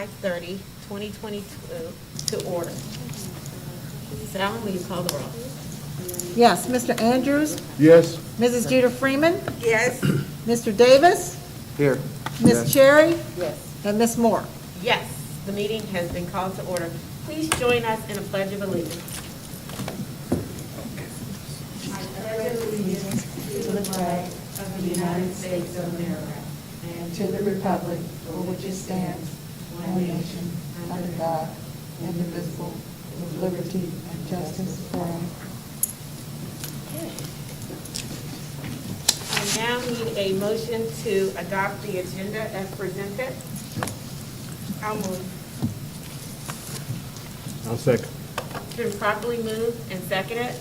5/30, 2022 to order. Mrs. Allen, will you call the roll? Yes, Mr. Andrews, Yes. Mrs. Jeter Freeman, Yes. Mr. Davis, Here. Ms. Cherry, Yes. and Ms. Moore. Yes, the meeting has been called to order. Please join us in a pledge of allegiance. I pledge allegiance to the flag of the United States of America and to the republic for which it stands, one nation, under God, indivisible, with liberty and justice for all. I now need a motion to adopt the agenda as presented. I'll move. I'll second. It's been properly moved and seconded.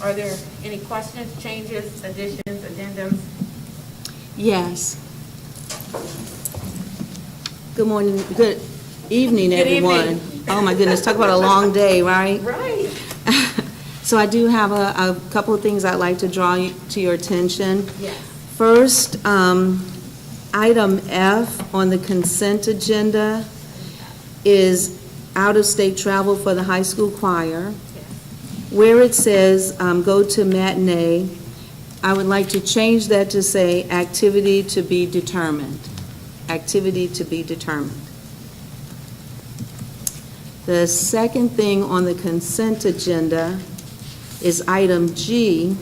Are there any questions, changes, additions, addendums? Yes. Good morning, good evening, Good everyone. evening. Oh, my goodness, talk about a long day, right? Right. So I do have a couple of things I'd like to draw to your attention. Yes. First, item F on the consent agenda is out-of-state travel for the high school choir. Where it says, go to matinee, I would like to change that to say, activity to be determined. Activity to be determined. The second thing on the consent agenda is item G,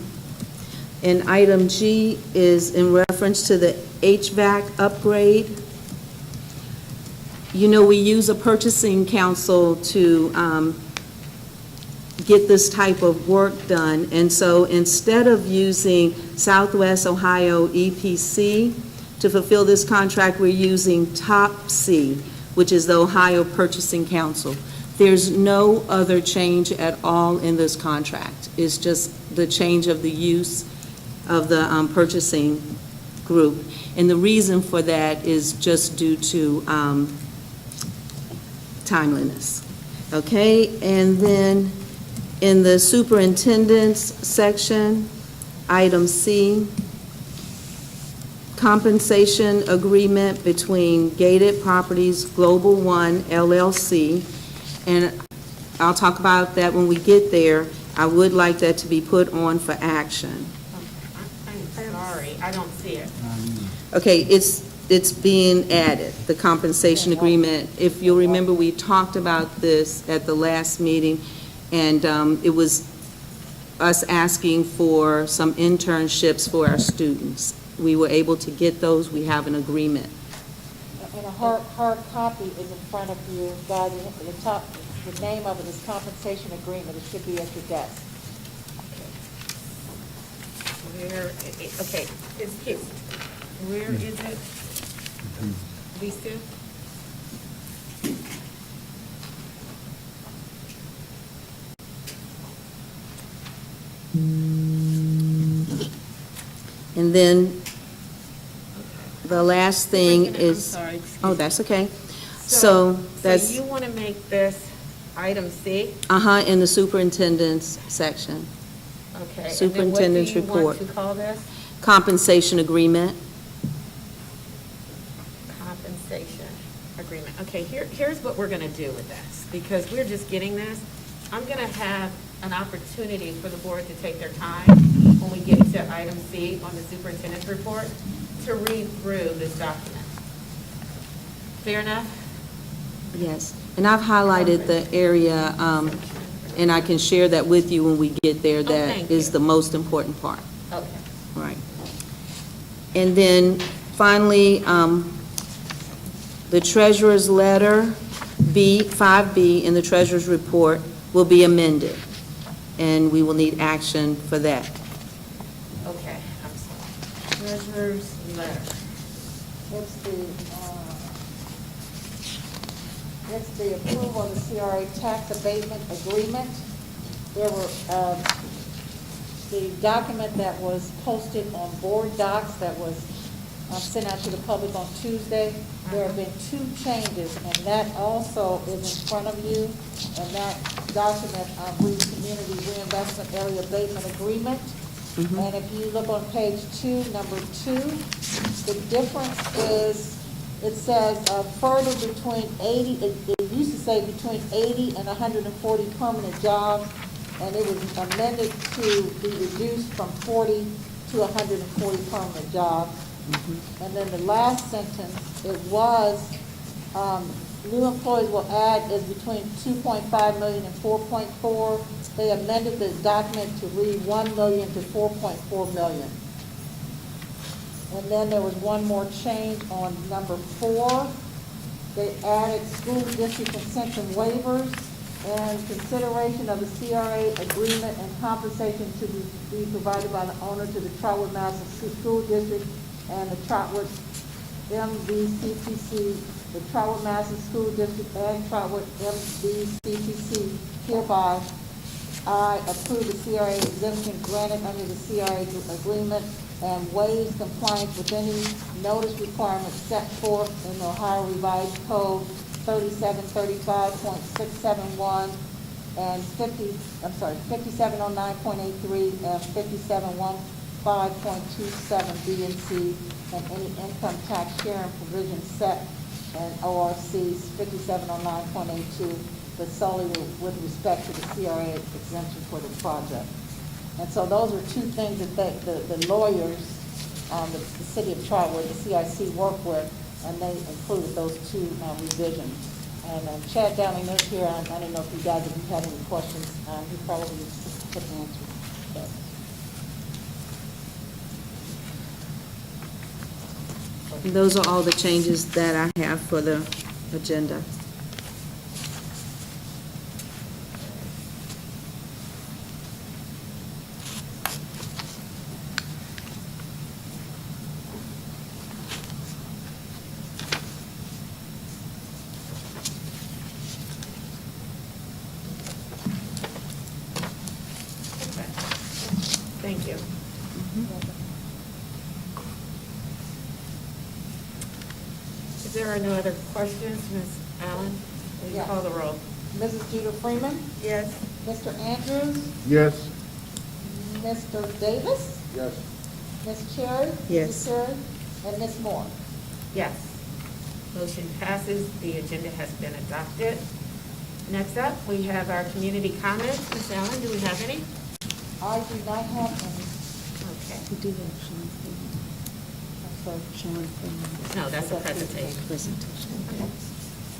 and item G is in reference to the HVAC upgrade. You know, we use a purchasing council to get this type of work done, and so instead of using Southwest Ohio EPC to fulfill this contract, we're using Top C, which is the Ohio Purchasing Council. There's no other change at all in this contract. It's just the change of the use of the purchasing group. And the reason for that is just due to timeliness. Okay, and then in the superintendent's section, item C, compensation agreement between Gated Properties Global One LLC, and I'll talk about that when we get there. I would like that to be put on for action. I'm sorry, I don't see it. Okay, it's being added, the compensation agreement. If you'll remember, we talked about this at the last meeting, and it was us asking for some internships for our students. We were able to get those. We have an agreement. And a hard copy is in front of you, guys. The top, the name of it is compensation agreement. It should be at your desk. Okay, it's here. Where is it? These two? And then the last thing I'm is, sorry, excuse oh, me. that's okay. So that's, you want to make this item C? in the superintendent's section. Okay. Superintendent's and then what report. do you want to call this? Compensation agreement. Compensation agreement. Okay, here's what we're going to do with this, because we're just getting this. I'm going to have an opportunity for the board to take their time when we get to item C on the superintendent's report to read through this document. Fair enough? Yes, and I've highlighted the area, and I can share that with you when we get there. That thank is you. the most important part. Okay. Right. And then finally, the treasurer's letter, 5B in the treasurer's report will be amended, and we will need action for that. Okay, I'm sorry. Treasurer's letter. It's the approval of the CRA tax abatement agreement. There were, the document that was posted on board docs that was sent out to the public on Tuesday. There have been 2 changes, and that also is in front of you. And that document, Community Reinvestment Area Abatement Agreement. And if you look on page 2, number 2, the difference is It says further between 80, it used to say between 80 and 140 permanent jobs, and it was amended to be reduced from 40 to 140 permanent jobs. And then the last sentence, it was, new employees will add is between 2.5 million and 4.4. They amended the document to read 1 million to 4.4 million. And then there was one more change on number 4. They added school district consent and waivers and consideration of the CRA agreement and compensation to be provided by the owner to the Trotwood-Madison School District and the Trotwood MVCTC, the Trotwood-Madison School District and Trotwood MVCTC hereby I approve the CRA exemption granted under the CRA agreement and waives compliance with any notice requirements set forth in the Ohio Revised Code 3735.671 and 5709.83 and 5715.27 B and C, and any income tax sharing provision set in ORC 5709.82, but solely with respect to the CRA exemption for the project. And so those are two things that the lawyers, the city of Trotwood, the CIC worked with, and they included those two revisions. And Chad Downing is here. I don't know if you guys, if you had any questions, he probably could answer. And those are all the changes that I have for the agenda. Thank you. If there are no other questions, Ms. Allen, will you Yes. call the roll? Mrs. Judah Freeman, Yes. Mr. Andrews, Yes. Mr. Davis, Yes. Ms. Cherry. Yes. Ms. Cherry, and Ms. Moore. Yes. Motion passes. The agenda has been adopted. Next up, we have our community comments. Ms. Allen, do we have any? I do not have any. Okay. We do have Sean Freeman. Sean Freeman. No, that's a presentation. Presentation. Okay.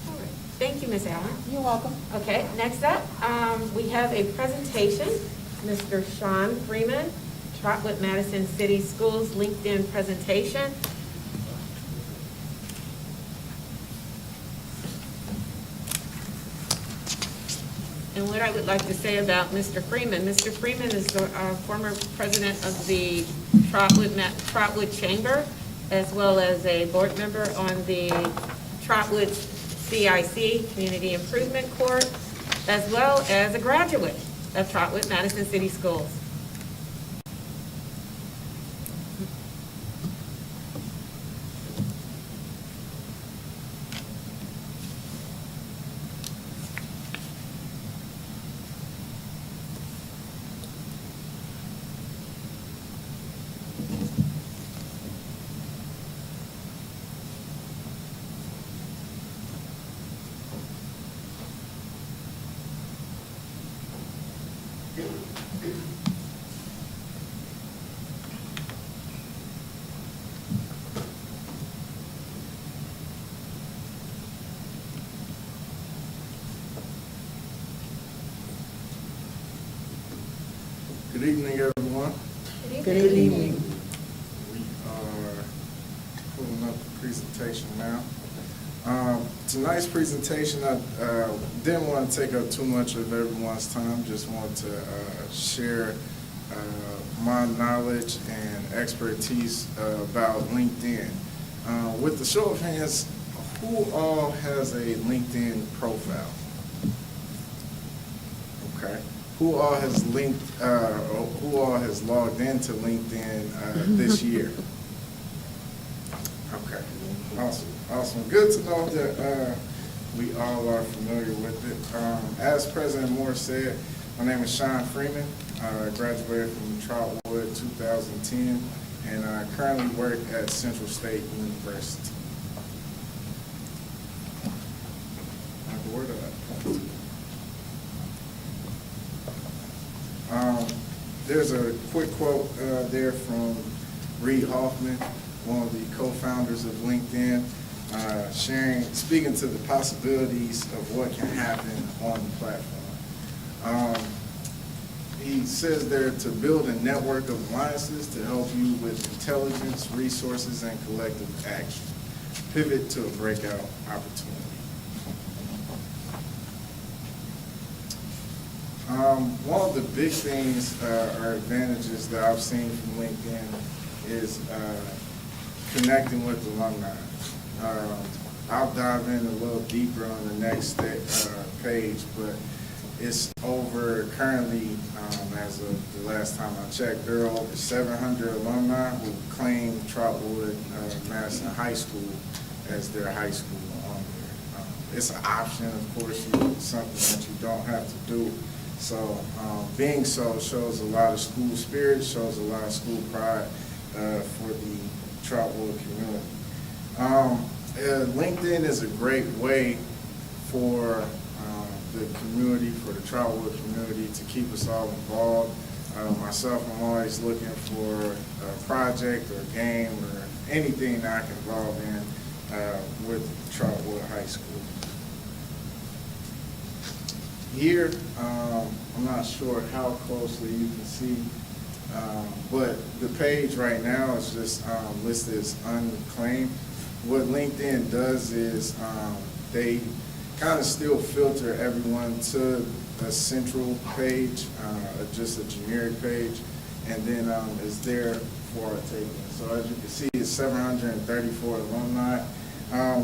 All right. Thank you, Ms. Allen. You're welcome. Okay, next up, we have a presentation. Mr. Sean Freeman, Trotwood-Madison City Schools LinkedIn presentation. And what I would like to say about Mr. Freeman, Mr. Freeman is our former president of the Trotwood Chamber, as well as a board member on the Trotwood CIC, Community Improvement Court, as well as a graduate of Trotwood-Madison City Schools. Good evening, everyone. Good evening. We are pulling up the presentation now. Tonight's presentation, I didn't want to take up too much of everyone's time. Just wanted to share my knowledge and expertise about LinkedIn. With the show of hands, who all has a LinkedIn profile? Okay. Who all has linked, who all has logged into LinkedIn this year? Okay, awesome. Good to know that we all are familiar with it. As President Moore said, my name is Sean Freeman. I graduated from Trotwood 2010, and I currently work at Central State University. board appointed. There's a quick quote there from Reid Hoffman, one of the co-founders of LinkedIn, speaking to the possibilities of what can happen on the platform. He says there to build a network of alliances to help you with intelligence, resources, and collective action. Pivot to a breakout opportunity. One of the big things or advantages that I've seen from LinkedIn is connecting with alumni. I'll dive in a little deeper on the next page, but it's over currently, as of the last time I checked, there are over 700 alumni who claim Trotwood-Madison High School as their high school on there. It's an option, of course, it's something that you don't have to do. So being so shows a lot of school spirit, shows a lot of school pride for the Trotwood community. LinkedIn is a great way for the community, for the Trotwood community, to keep us all involved. Myself, I'm always looking for a project or a game or anything that I can involve in with Trotwood High School. Here, I'm not sure how closely you can see, but the page right now is just listed as unclaimed. What LinkedIn does is they kind of still filter everyone to a central page, just a generic page, and then it's there for our taking. So as you can see, it's 734 alumni.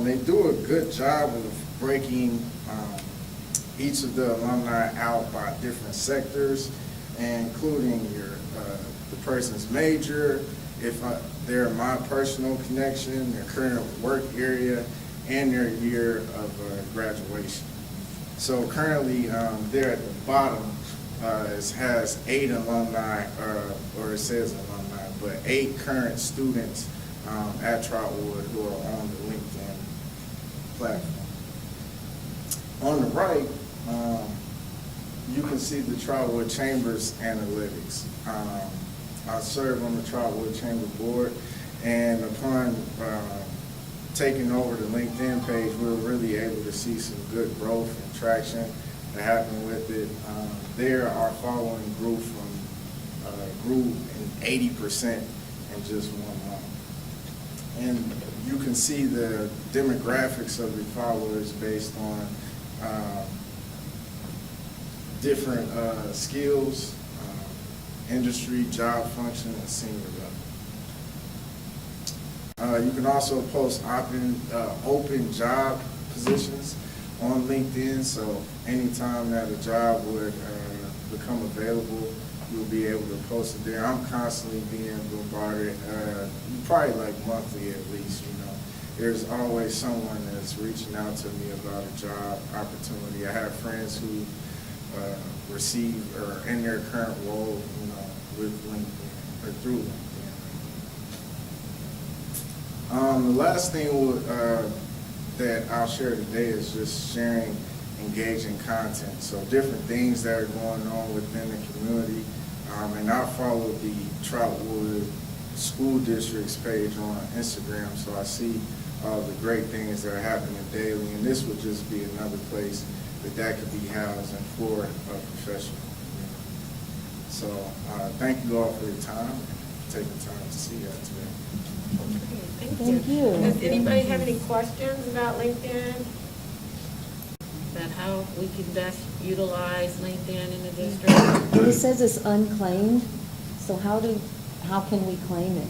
They do a good job of breaking each of the alumni out by different sectors, including the person's major, if they're my personal connection, their current work area, and their year of graduation. So currently, there at the bottom, it has 8 alumni, or it says alumni, but 8 current students at Trotwood who are on the LinkedIn platform. On the right, you can see the Trotwood Chamber's analytics. I serve on the Trotwood Chamber board, and upon taking over the LinkedIn page, we were really able to see some good growth and traction that happened with it. There, our following grew in 80% in just 1 month. And you can see the demographics of the followers based on different skills, industry, job function, and senior level. You can also post open job positions on LinkedIn, so anytime that a job would become available, you'll be able to post it there. I'm constantly being bombarded, probably like monthly at least, you know. There's always someone that's reaching out to me about a job opportunity. I have friends who receive or in their current role, you know, with LinkedIn or through LinkedIn. The last thing that I'll share today is just sharing engaging content. So different things that are going on within the community. And I follow the Trotwood School District's page on Instagram, so I see all the great things that are happening daily. And this would just be another place that could be housed and for a professional. So thank you all for your time and taking time to see that today. Thank you. Does anybody have any questions about LinkedIn? About how we can best utilize LinkedIn in the district? But it says it's unclaimed, so how can we claim it?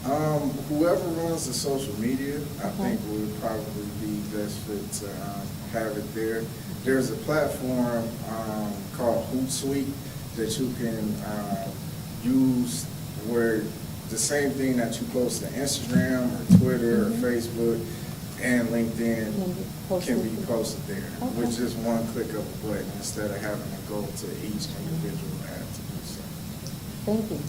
Whoever runs the social media, I think would probably be best fit to have it there. There's a platform called Hootsuite that you can use where the same thing that you post to Instagram or Twitter or Facebook and LinkedIn can be posted there with just one click of a button instead of having to go to each individual ad to do so. Thank you.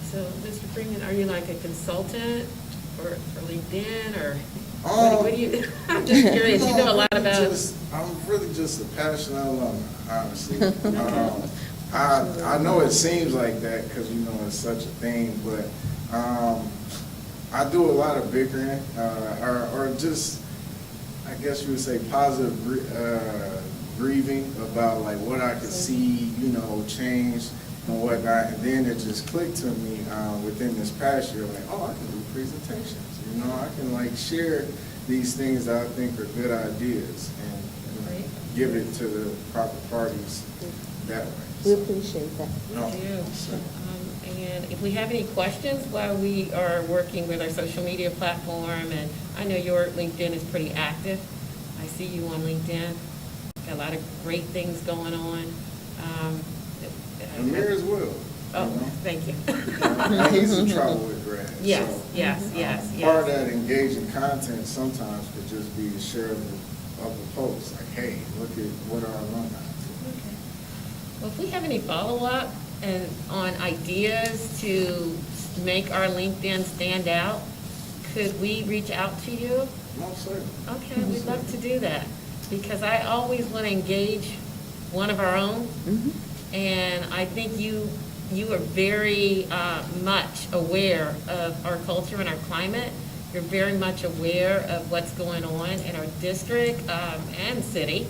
So, Mr. Freeman, are you like a consultant for LinkedIn, or Oh. what do you, I'm just curious, you know a lot about. I'm really just a passionate alumni, honestly. I know it seems like that because, you know, it's such a thing, but I do a lot of bickering, or just, I guess you would say, positive grieving about like what I could see, you know, change and whatnot. And then it just clicked to me within this past year, like, oh, I can do presentations. You know, I can like share these things that I think are good ideas and Right. give it to the proper parties that way. We appreciate that. No, We do. so- And if we have any questions while we are working with our social media platform, and I know your LinkedIn is pretty active. I see you on LinkedIn. Got a lot of great things going on. Amir as well. Oh, you know? thank you. And he's a Trotwood grad. Yes, so, yes, yes, Part of yes. that engaging content sometimes could just be a share of the post, like, hey, look at what our alumni do. Okay. Well, if we have any follow-up and on ideas to make our LinkedIn stand out, could we reach out to you? Most certainly. Okay, we'd love to do that, because I always want to engage one of our own. And I think you are very much aware of our culture and our climate. You're very much aware of what's going on in our district and city.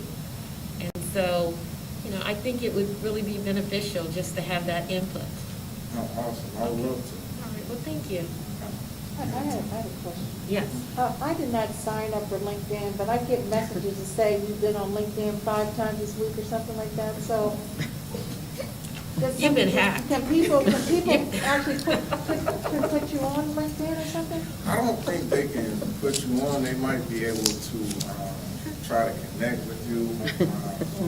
And so, you know, I think it would really be beneficial just to have that input. Oh, awesome. I would love to. All right, well, thank you. I had a question. Yes. I did not sign up for LinkedIn, but I get messages that say you've been on LinkedIn 5 times this week or something like that, so. You've been hacked. Can people actually put you on LinkedIn or something? I don't think they can put you on. They might be able to try to connect with you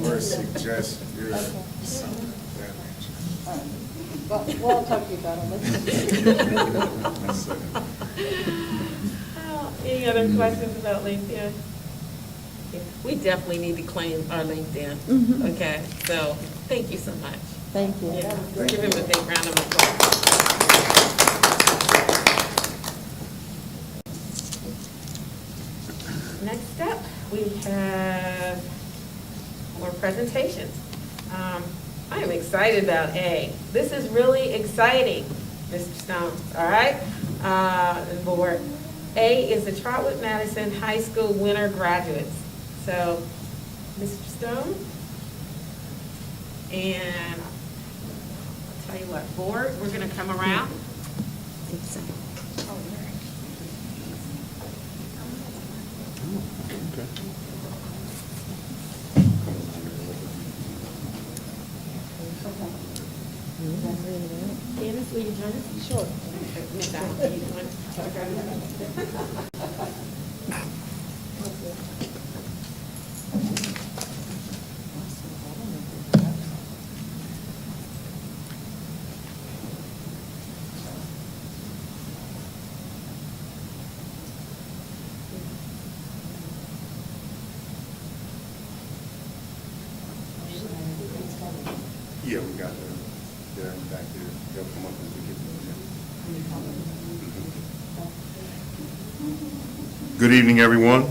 or suggest you're something of that nature. All right. Well, I'll talk to you about it. That's it. Any other questions about LinkedIn? We definitely need to claim our LinkedIn. Okay, so thank you so much. Thank you. Yeah, give him a big round of applause. Next up, we have more presentations. I am excited about A. This is really exciting, Mr. Stone, all right? The board. A is the Trotwood-Madison High School winter graduates. So, Mr. Stone, and I'll tell you what, board, we're going to come around. Exactly. Candace, will you join us? Sure. Miss Allen, will you join Yeah, we got them. They're back there. They'll come up as we get them. Good evening, everyone.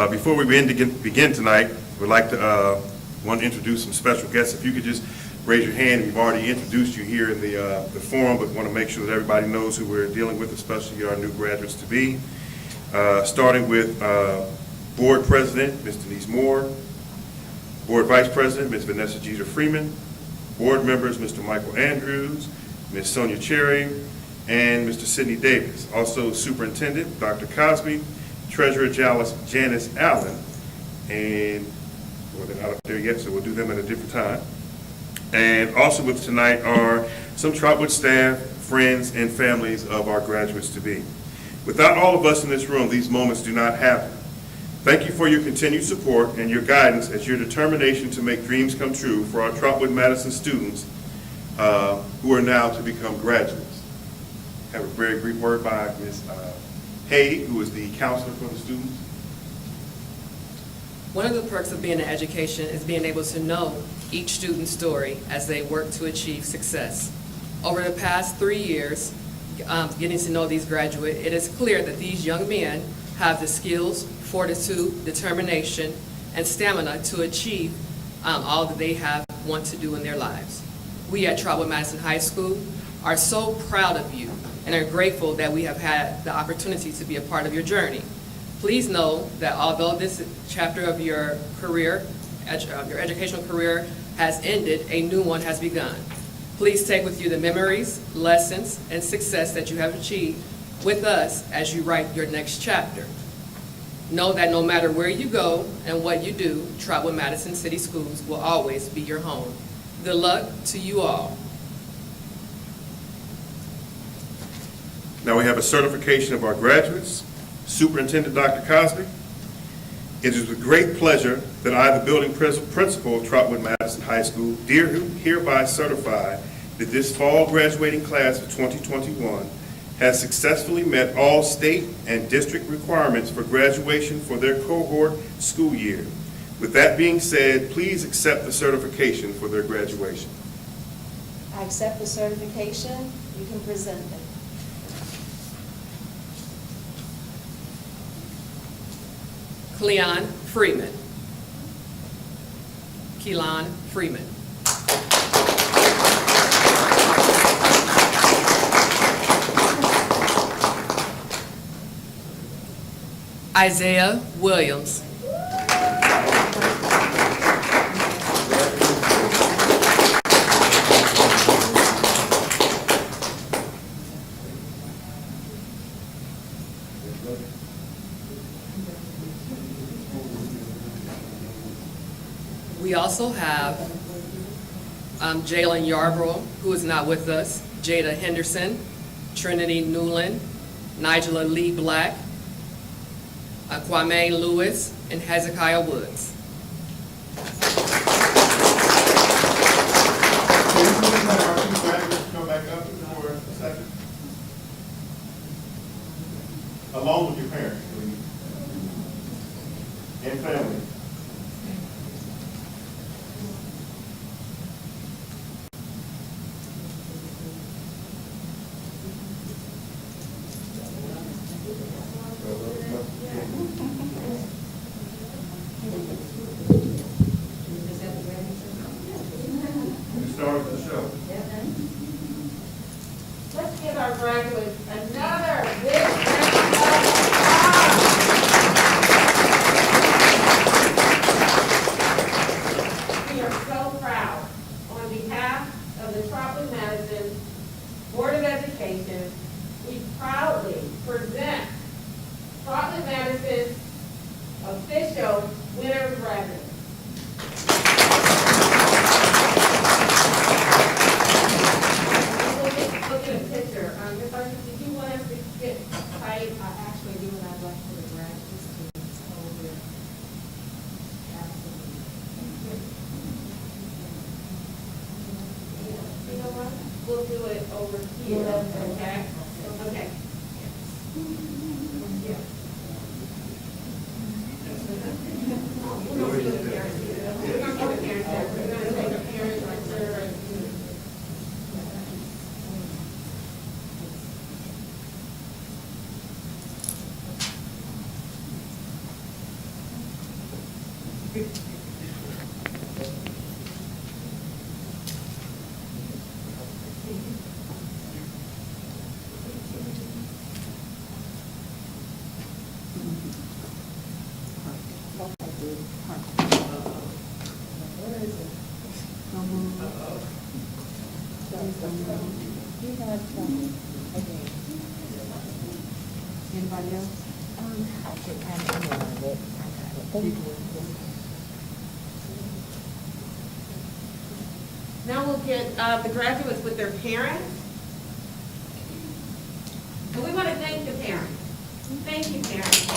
Before we begin tonight, we'd like to want to introduce some special guests. If you could just raise your hand. We've already introduced you here in the forum, but want to make sure that everybody knows who we're dealing with, especially our new graduates to be. Starting with Board President, Ms. Denise Moore. Board Vice President, Ms. Vanessa Jeter Freeman. Board members, Mr. Michael Andrews, Ms. Sonia Cherry, and Mr. Sidney Davis. Also Superintendent, Dr. Cosby, Treasurer Janice Allen, and well, they're not up there yet, so we'll do them at a different time. And also with tonight are some Trotwood staff, friends, and families of our graduates to be. Without all of us in this room, these moments do not happen. Thank you for your continued support and your guidance as your determination to make dreams come true for our Trotwood-Madison students who are now to become graduates. I have a very brief word by Ms. Hay, who is the counselor for the students. One of the perks of being in education is being able to know each student's story as they work to achieve success. Over the past 3 years, getting to know these graduates, it is clear that these young men have the skills, fortitude, determination, and stamina to achieve all that they want to do in their lives. We at Trotwood-Madison High School are so proud of you and are grateful that we have had the opportunity to be a part of your journey. Please know that although this chapter of your career, your educational career has ended, a new one has begun. Please take with you the memories, lessons, and success that you have achieved with us as you write your next chapter. Know that no matter where you go and what you do, Trotwood-Madison City Schools will always be your home. Good luck to you all. Now we have a certification of our graduates. Superintendent Dr. Cosby, it is with great pleasure that I, the building principal of Trotwood-Madison High School, hereby certify that this fall graduating class of 2021 has successfully met all state and district requirements for graduation for their cohort school year. With that being said, please accept the certification for their graduation. I accept the certification. You can present it. Cleon Freeman. Keelan Freeman. Isaiah Williams. We also have Jalen Yarbrough, who is not with us, Jada Henderson, Trinity Newland, Nigela Lee Black, Kwame Lewis, and Hezekiah Woods. Come back up for a second. Along with your parents, please. And family. Start the show. Let's give our graduates another big round of applause. We are so proud. On behalf of the Trotwood-Madison Board of Education, we proudly present Trotwood-Madison's official winner graduate. Look at a picture. Ms. Arthur, did you want us to get tight? I actually do, and I'd like for the graduates to hold their, absolutely. You know what? We'll do it over here, okay? Okay. Yeah. We're gonna do the parents here. We're gonna do the parents there. We're gonna take the parents right there. Anybody else? I can have it. Thank you. Now we'll get the graduates with their parents. And we want to thank the parents. Thank you, parents.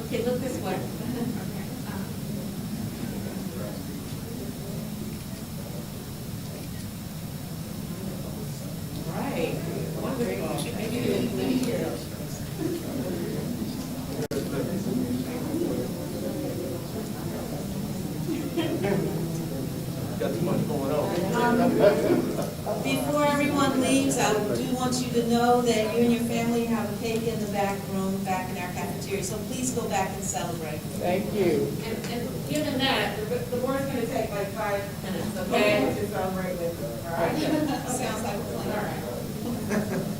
Okay, look this way. Right, wonderful. Thank you. Before everyone leaves, I do want you to know that you and your family have a cake in the back room, back in our cafeteria, so please go back and celebrate. Thank you. And given that, the board's gonna take like 5 minutes, okay? To celebrate with us, all right? Sounds like a plan. All right.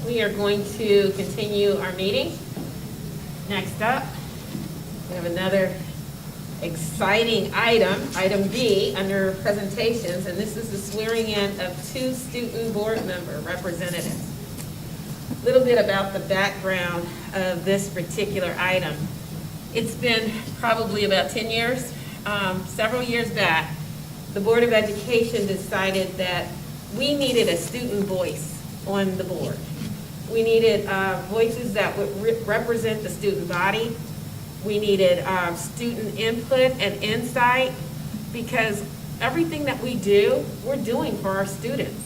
we are going to continue our meeting. Next up, we have another exciting item, item B, under presentations, and this is the swearing in of 2 student board member representatives. A little bit about the background of this particular item. It's been probably about 10 years, several years back, the Board of Education decided that we needed a student voice on the board. We needed voices that would represent the student body. We needed student input and insight, because everything that we do, we're doing for our students.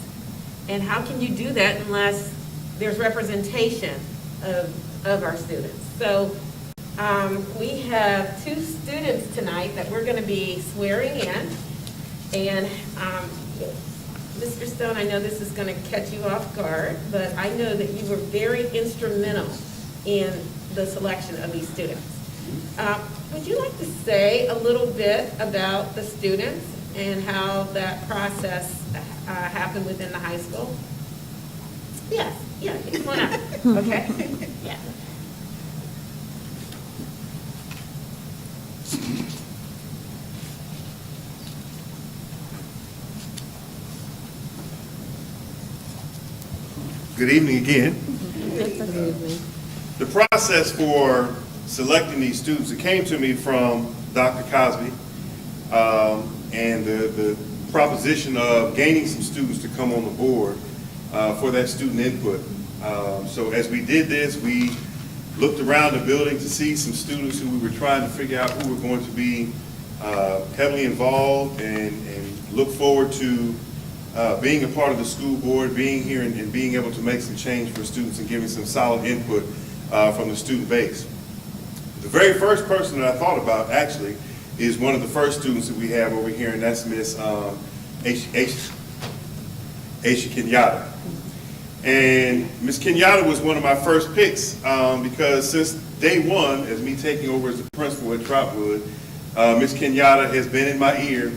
And how can you do that unless there's representation of our students? So we have 2 students tonight that we're going to be swearing in. And Mr. Stone, I know this is going to catch you off guard, but I know that you were very instrumental in the selection of these students. Would you like to say a little bit about the students and how that process happened within the high school? Yes, yeah, come on up, okay? Yeah. Good evening again. The process for selecting these students, it came to me from Dr. Cosby, and the proposition of gaining some students to come on the board for that student input. So as we did this, we looked around the building to see some students who we were trying to figure out who were going to be heavily involved and look forward to being a part of the school board, being here and being able to make some change for students and giving some solid input from the student base. The very first person that I thought about actually is one of the first students that we have over here, and that's Miss Aisha Kenyatta. And Miss Kenyatta was one of my first picks because since day one, as me taking over as the principal at Trotwood, Miss Kenyatta has been in my ear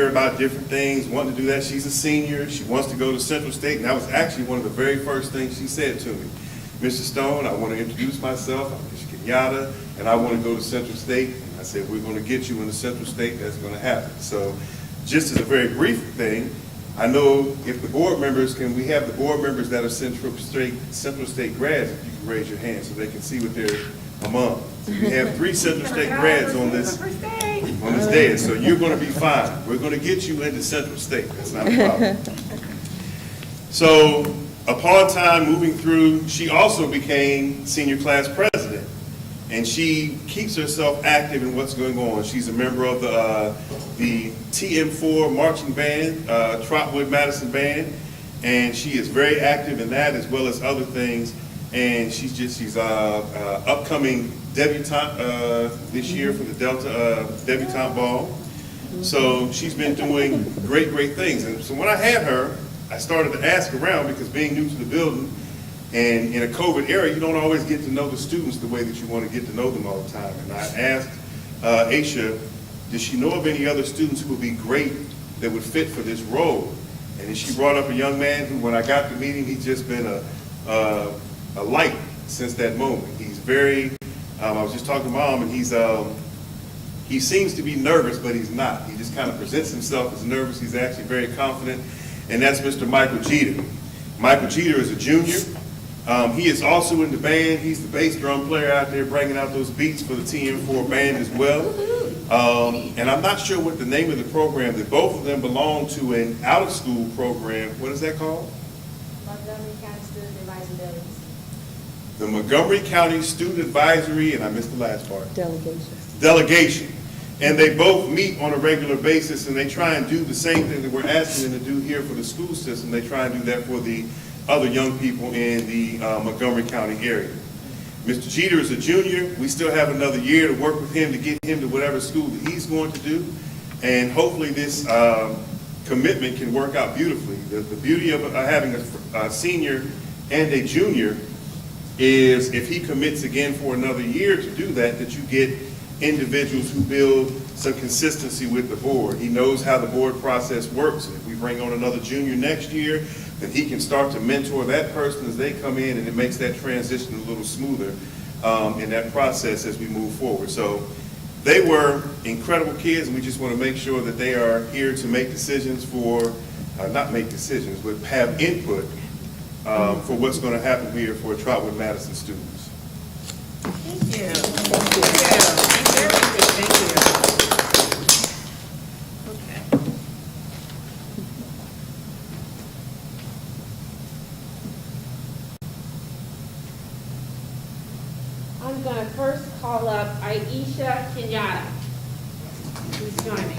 about different things, wanting to do that. She's a senior. She wants to go to Central State, and that was actually one of the very first things she said to me. Mr. Stone, I want to introduce myself. I'm Miss Kenyatta, and I want to go to Central State. And I said, we're going to get you into Central State. That's going to happen. So just as a very brief thing, I know if the board members, we have the board members that are Central State grads, if you can raise your hand so they can see what they're among. So we have 3 Central State grads on this day, so you're going to be fine. We're going to get you into Central State. That's not a problem. So upon time moving through, she also became senior class president, and she keeps herself active in what's going on. She's a member of the TM4 marching band, Trotwood-Madison band, and she is very active in that as well as other things. And she's upcoming debutante this year for the Delta debutante ball. So she's been doing great things. And so when I had her, I started to ask around, because being new to the building and in a COVID era, you don't always get to know the students the way that you want to get to know them all the time. And I asked Aisha, does she know of any other students who would be great that would fit for this role? And then she brought up a young man who, when I got to meet him, he's just been a light since that moment. He's very, I was just talking to Mom, and he seems to be nervous, but he's not. He just kind of presents himself as nervous. He's actually very confident, and that's Mr. Michael Jeter. Michael Jeter is a junior. He is also in the band. He's the bass drum player out there bringing out those beats for the TM4 band as well. And I'm not sure what the name of the program, that both of them belong to an out-of-school program. What is that called? Montgomery County Student Advisory Delegation. The Montgomery County Student Advisory, and I missed the last part. Delegation. And they both meet on a regular basis, and they try and do the same thing that we're asking them to do here for the school system. They try and do that for the other young people in the Montgomery County area. Mr. Jeter is a junior. We still have another year to work with him to get him to whatever school that he's going to do. And hopefully this commitment can work out beautifully. The beauty of having a senior and a junior is if he commits again for another year to do that, that you get individuals who build some consistency with the board. He knows how the board process works. If we bring on another junior next year, then he can start to mentor that person as they come in, and it makes that transition a little smoother in that process as we move forward. So they were incredible kids, and we just want to make sure that they are here to make decisions for, not make decisions, but have input for what's going to happen here for Trotwood-Madison students. Thank you. Thank you. Very good, thank you. Okay. I'm going to first call up Aisha Kenyatta, who's joining.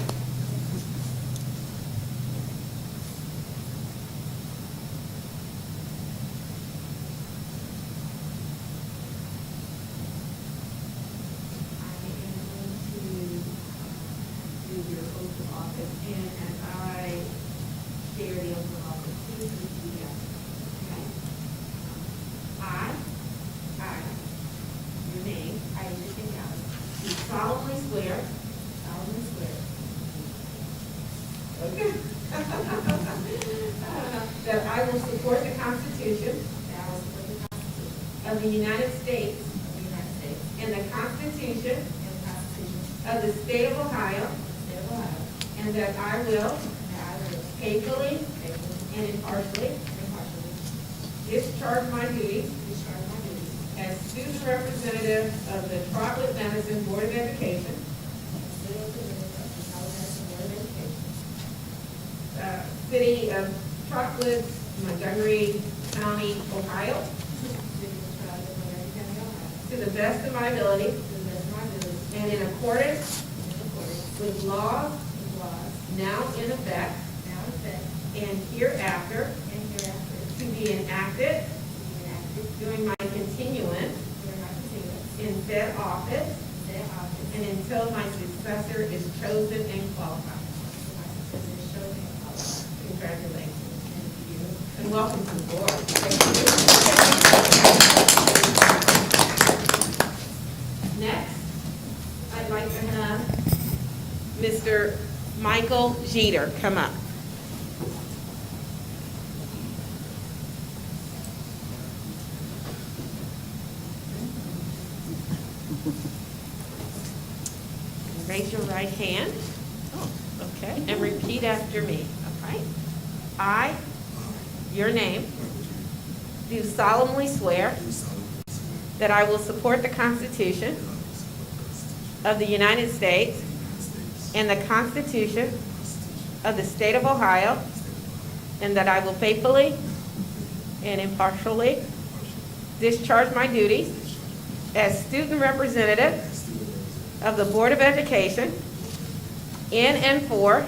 That I will support the Constitution of the United States and the Constitution of the State of Ohio, and that I will faithfully and impartially discharge my duties as student representative of the Trotwood-Madison Board of Education, City of Trotwood, Montgomery County, Ohio, to the best of my ability and in accordance with laws now in effect and hereafter to be enacted during my continuance in said office and until my successor is chosen and qualified. Congratulations. And welcome to the board. Thank you. Next, I'd like to have Mr. Michael Jeter come up. Raise your right hand. Okay, and repeat after me. All right. I, your name, do solemnly swear that I will support the Constitution of the United States and the Constitution of the State of Ohio, and that I will faithfully and impartially discharge my duties as student representative of the Board of Education in and for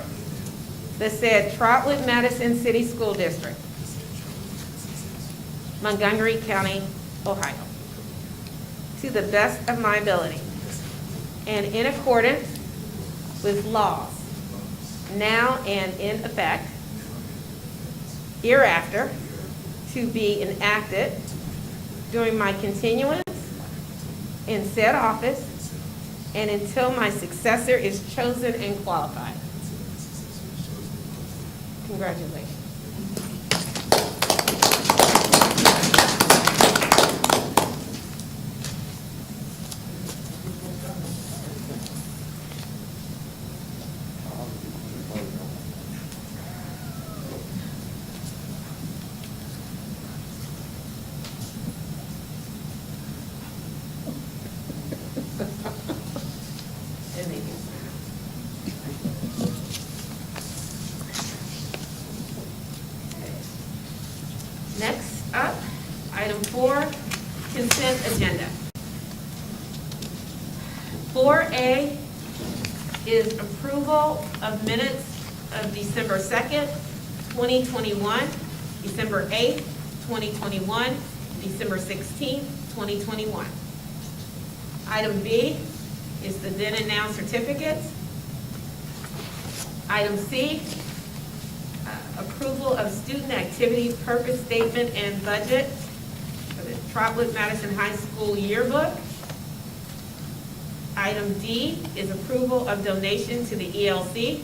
the said Trotwood-Madison City School District, Montgomery County, Ohio, to the best of my ability and in accordance with laws now and in effect hereafter to be enacted during my continuance in said office and until my successor is chosen and qualified. Congratulations. Next up, item 4, consent agenda. 4A is approval of minutes of December 2nd, 2021, December 8th, 2021, December 16th, 2021. Item B is the then and now certificates. Item C, approval of student activities purpose statement and budget for the Trotwood-Madison High School yearbook. Item D is approval of donation to the ELC.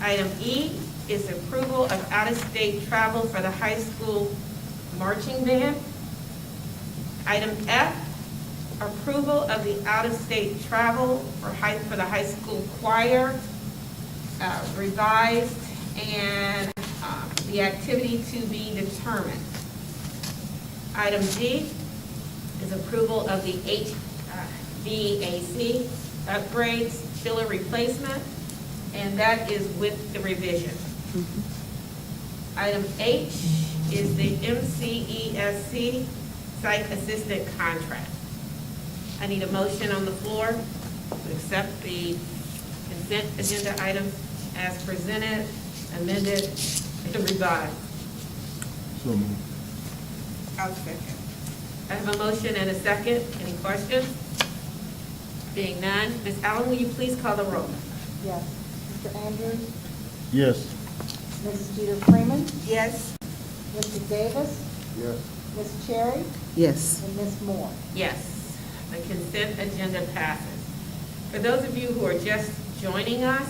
Item E is approval of out-of-state travel for the high school marching band. Item F, approval of the out-of-state travel for the high school choir, revised, and the activity to be determined. Item G is approval of the HVAC upgrades, filler replacement, and that is with the revision. Item H is the MCESC site assistant contract. I need a motion on the floor to accept the consent agenda items as presented, amended, and revised. So moved. I'll second. I have a motion and a second. Any questions? Being none, Ms. Allen, will you please call the roll? Yes. Mr. Andrews? Yes. Mrs. Jeter Freeman? Yes. Mr. Davis? Yes. Ms. Cherry? Yes. And Ms. Moore? Yes, the consent agenda passes. For those of you who are just joining us,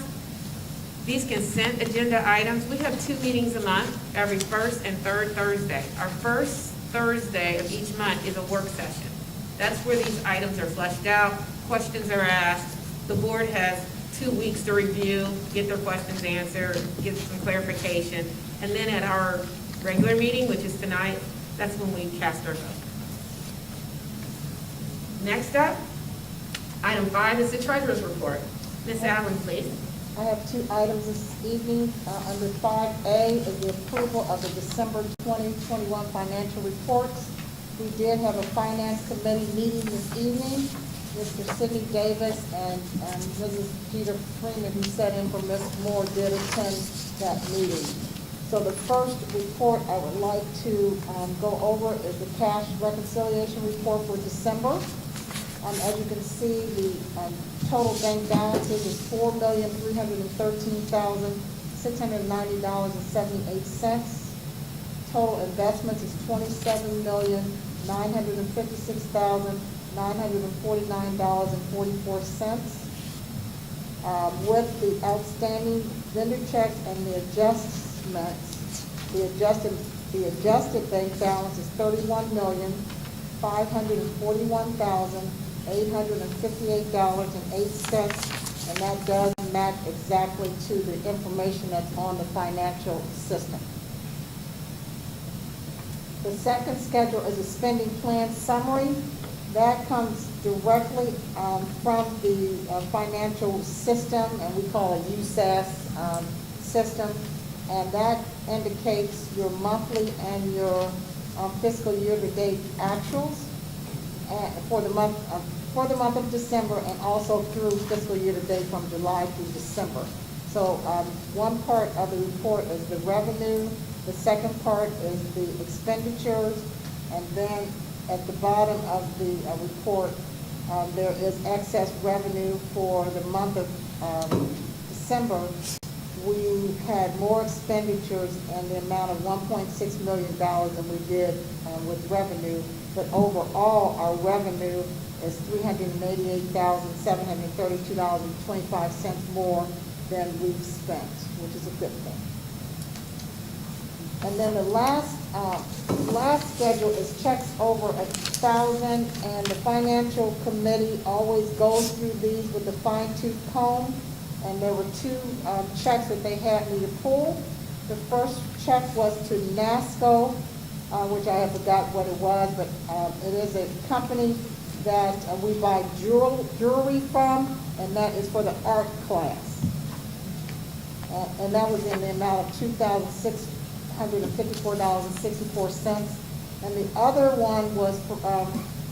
these consent agenda items, we have 2 meetings a month, every first and third Thursday. Our first Thursday of each month is a work session. That's where these items are fleshed out, questions are asked. The board has 2 weeks to review, get their questions answered, get some clarification. And then at our regular meeting, which is tonight, that's when we cast our vote. Next up, item 5 is the treasurer's report. Ms. Allen, please. I have 2 items this evening. Under 5A is the approval of the December 2021 financial reports. We did have a finance committee meeting this evening. Mr. Sidney Davis and Mrs. Jeter Freeman, who sat in for Ms. Moore, did attend that meeting. So the first report I would like to go over is the cash reconciliation report for December. As you can see, the total bank balances is $4,313,690.78. Total investments is $27,956,949.44. With the outstanding vendor checks and the adjustments, the adjusted bank balance is $31,541,858.08, and that does match exactly to the information that's on the financial system. The second schedule is a spending plan summary. That comes directly from the financial system, and we call it USAS system, and that indicates your monthly and your fiscal year-to-date actuals for the month of December, and also through fiscal year-to-date from July through December. So one part of the report is the revenue, the second part is the expenditures, and then at the bottom of the report, there is excess revenue for the month of December. We had more expenditures in the amount of $1.6 million than we did with revenue, but overall, our revenue is $388,732.25 more than we've spent, which is a good thing. And then the last schedule is checks over $1,000, and the financial committee always goes through these with a fine-tooth comb. And there were 2 checks that they had me to pull. The first check was to NASCO, which I forgot what it was, but it is a company that we buy jewelry from, and that is for the art class. And that was in the amount of $2,654.64. And the other one was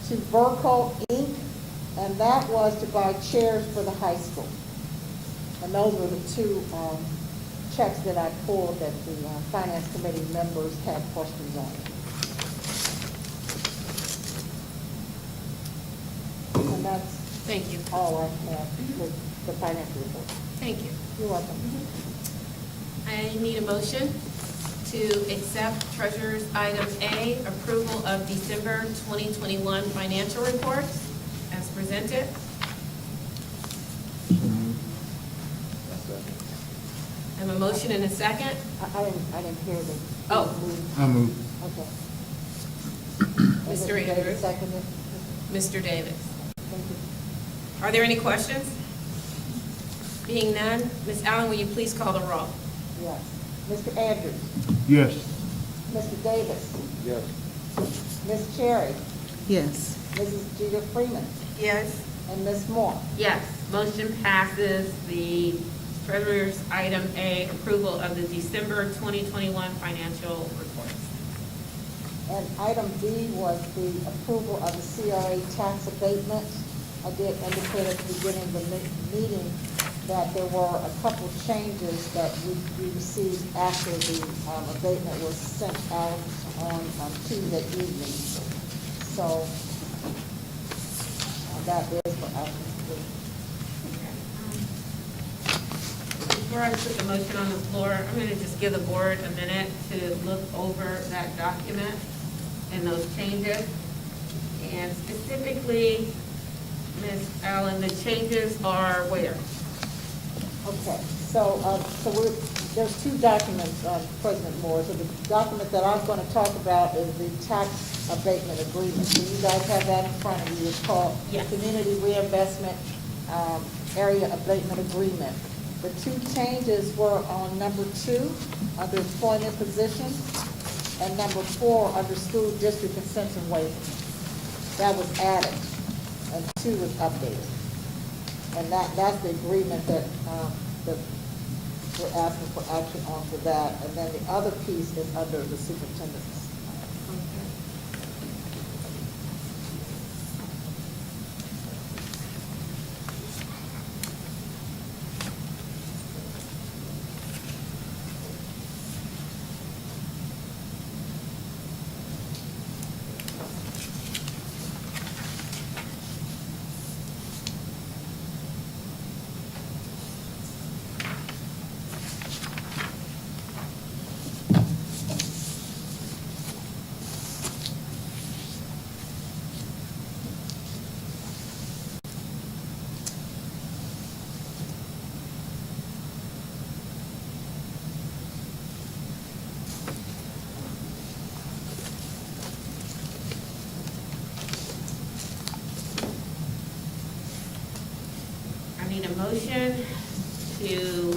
to Verco Inc., and that was to buy chairs for the high school. And those were the 2 checks that I pulled that the finance committee members had questions on. And that's Thank you. all I have with the financial report. Thank you. You're welcome. I need a motion to accept Treasurer's Item A, approval of December 2021 financial report as presented. So moved. I'll second. I have a motion and a second. Any questions? Being none, Ms. Allen, will you please call the roll? Yes. Yes. have a motion and a second? I didn't hear the. Oh. I move. Okay. Mr. Andrews. Seconded. Mr. Davis. Thank you. Are there any questions? Being none, Ms. Allen, will you please call the roll? Yes. Mr. Andrews? Yes. Mr. Davis? Yes. Ms. Cherry? Yes. Mrs. Jeter Freeman? Yes. And Ms. Moore? Yes, motion passes. The treasurer's item A, approval of the December 2021 financial reports. And item B was the approval of the CRA tax abatement. I did indicate at the beginning of the meeting that there were a couple changes that we received after the abatement was sent out on Tuesday evening. So that is for action. Before I put the motion on the floor, I'm going to just give the board a minute to look over that document and those changes. And specifically, Ms. Allen, the changes are where? Okay, so there's two documents, President Moore. So the document that I'm going to talk about is the tax abatement agreement. So you guys have that in front of you. It's called Yes. Community Reinvestment Area Abatement Agreement. The two changes were on number 2, under employment positions, and number 4, under school district incentive waiver. That was added, and 2 was updated. And that's the agreement that we're asking for action on for that. And then the other piece is under the superintendent's. I need a motion to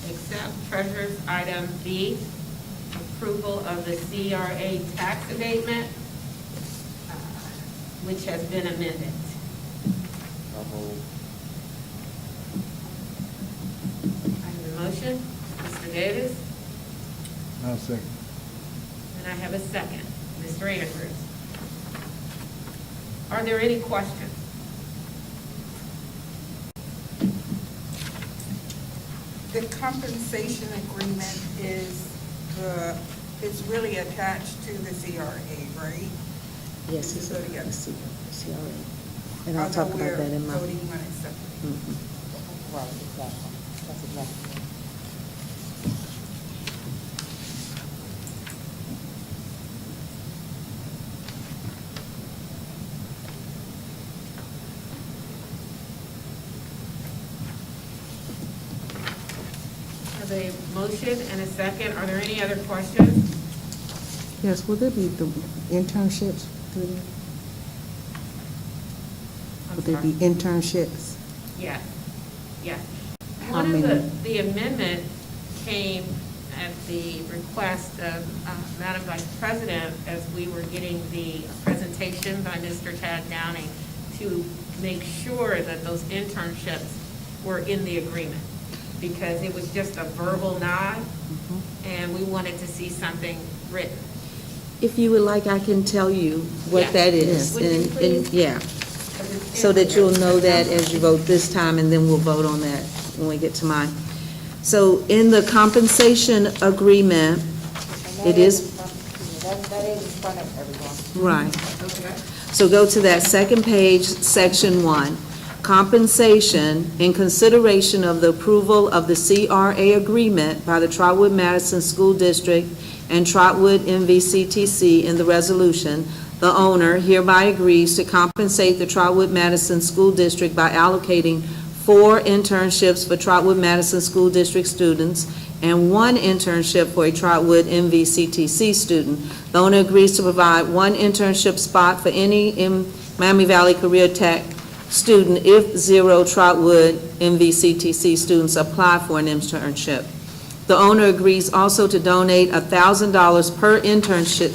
accept treasurer's item B, approval of the CRA tax abatement, which has been amended. I have a motion, Mr. Davis, I'll second. and I have a second, Mr. Andrews. Are there any questions? The compensation agreement is really attached to the CRA, right? Yes, it's So, yeah. a CRA. And I'll talk about that in my. Although we're voting on it separately. Mhm. Right, exactly. That's exactly. Have a motion and a second. Are there any other questions? Yes, will there be the internships through there? I'm Will there sorry. be internships? Yes, yes. How One of many? the amendment came at the request of Madam Vice President as we were getting the presentation by Mr. Tad Downing to make sure that those internships were in the agreement, because it was just a verbal nod, and we wanted to see something written. If you would like, I can tell you what Yes. that is. Would you and please? yeah, 'Cause it's so in that there. you'll know that as you vote this time, and then we'll vote on that when we get to mine. So in the compensation agreement, And it is, in front- that is in front of everyone. right. Okay. So go to that second page, section 1. Compensation in consideration of the approval of the CRA agreement by the Trotwood-Madison School District and Trotwood MVCTC in the resolution, the owner hereby agrees to compensate the Trotwood-Madison School District by allocating 4 internships for Trotwood-Madison School District students and 1 internship for a Trotwood MVCTC student. The owner agrees to provide 1 internship spot for any Miami Valley Career Tech student if 0 Trotwood MVCTC students apply for an internship. The owner agrees also to donate $1,000 per internship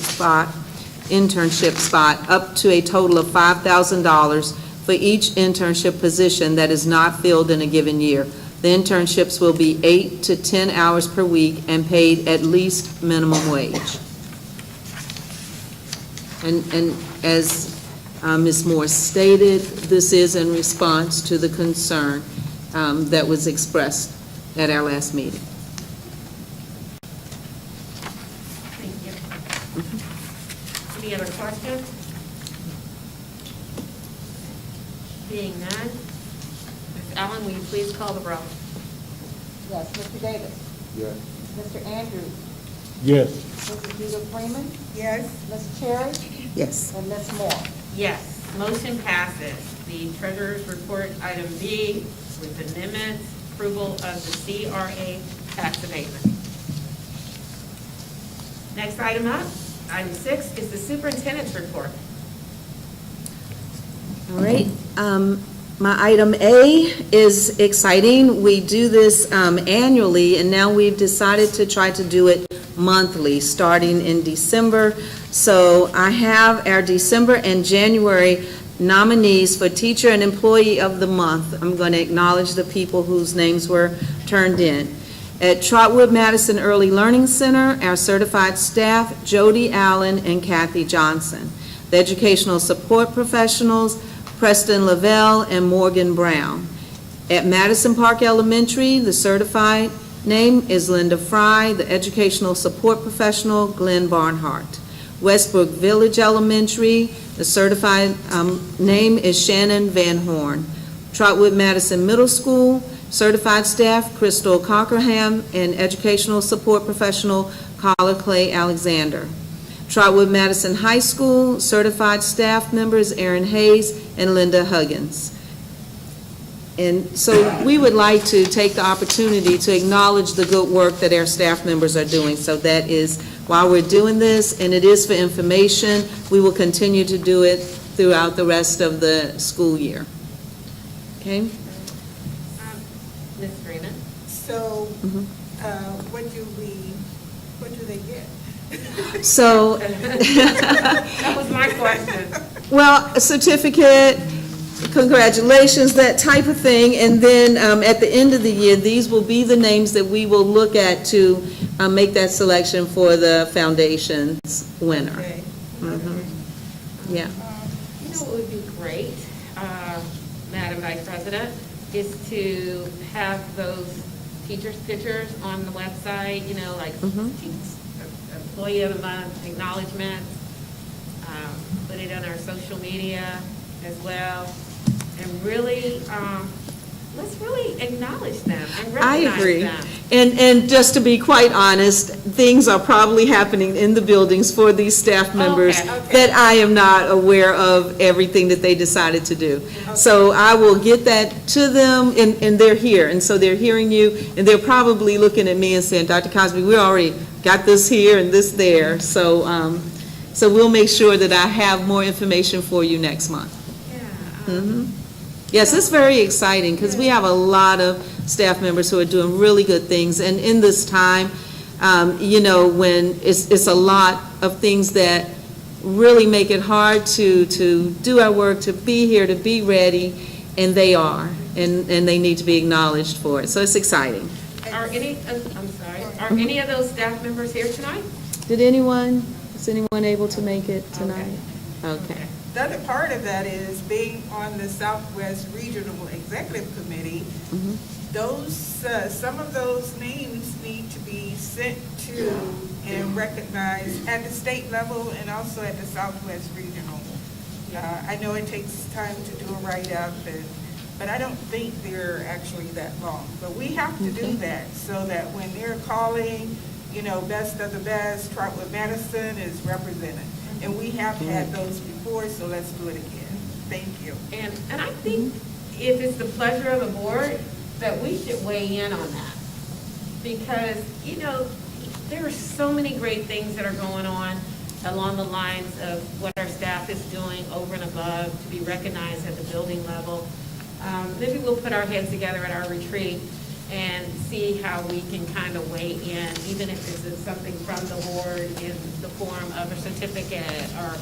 spot, up to a total of $5,000 for each internship position that is not filled in a given year. The internships will be 8 to 10 hours per week and paid at least minimum wage. And as Ms. Moore stated, this is in response to the concern that was expressed at our last meeting. Thank you. Any other questions? Being none, Ms. Allen, will you please call the roll? Yes, Mr. Davis. Yes. Mr. Andrews. Yes. Mrs. Vito Freeman. Yes, Ms. Cherry. Yes. And Ms. Moore. Yes, motion passes. The treasurer's report, item B, with amendments, approval of the CRA tax abatement. Next item up, item 6, is the superintendent's report. All right, my item A is exciting. We do this annually, and now we've decided to try to do it monthly, starting in December. So I have our December and January nominees for Teacher and Employee of the Month. I'm going to acknowledge the people whose names were turned in. At Trotwood-Madison Early Learning Center, our certified staff, Jody Allen and Kathy Johnson. The educational support professionals, Preston Lavelle and Morgan Brown. At Madison Park Elementary, the certified name is Linda Fry, the educational support professional, Glenn Barnhart. Westbrook Village Elementary, the certified name is Shannon Van Horn. Trotwood-Madison Middle School, certified staff, Crystal Cockerham, and educational support professional, Carla Clay Alexander. Trotwood-Madison High School, certified staff members, Erin Hayes and Linda Huggins. And so we would like to take the opportunity to acknowledge the good work that our staff members are doing. So that is why we're doing this, and it is for information. We will continue to do it throughout the rest of the school year. Okay? Ms. Freeman? so, what do they get? So, That was my question. well, a certificate, congratulations, that type of thing, and then at the end of the year, these will be the names that we will look at to make that selection for the foundation's winner. Okay. Yeah. You know what would be great, Madam Vice President, is to have those teachers' pictures on the website, you know, like employee of the month acknowledgements, put it on our social media as well, and really, let's really acknowledge them and I recognize agree. them. And just to be quite honest, things are probably happening in the buildings for these staff members Okay. that I am not aware of everything that they decided to do. So I will get that to them, and they're here, and so they're hearing you, and they're probably looking at me and saying, Dr. Cosby, we already got this here and this there. So, so we'll make sure that I have more information for you next month. Yeah. Yes, it's very exciting because we have a lot of staff members who are doing really good things. And in this time, you know, when it's a lot of things that really make it hard to do our work, to be here, to be ready, and they are. And they need to be acknowledged for it. So it's exciting. Are any, I'm sorry, are any of those staff members here tonight? Is anyone able to make it tonight? Okay. The other part of that is being on the Southwest Regional Executive Committee, those, some of those names need to be sent to and recognized at the state level and also at the Southwest Regional. I know it takes time to do a write-up, but I don't think they're actually that long. But we have to do that so that when they're calling, you know, best of the best, Trotwood-Madison is represented. And we have had those before, so let's do it again. Thank you. And I think if it's the pleasure of the board, that we should weigh in on that. because, you know, there are so many great things that are going on along the lines of what our staff is doing over and above to be recognized at the building level. Maybe we'll put our heads together at our retreat and see how we can kind of weigh in, even if this is something from the board in the form of a certificate or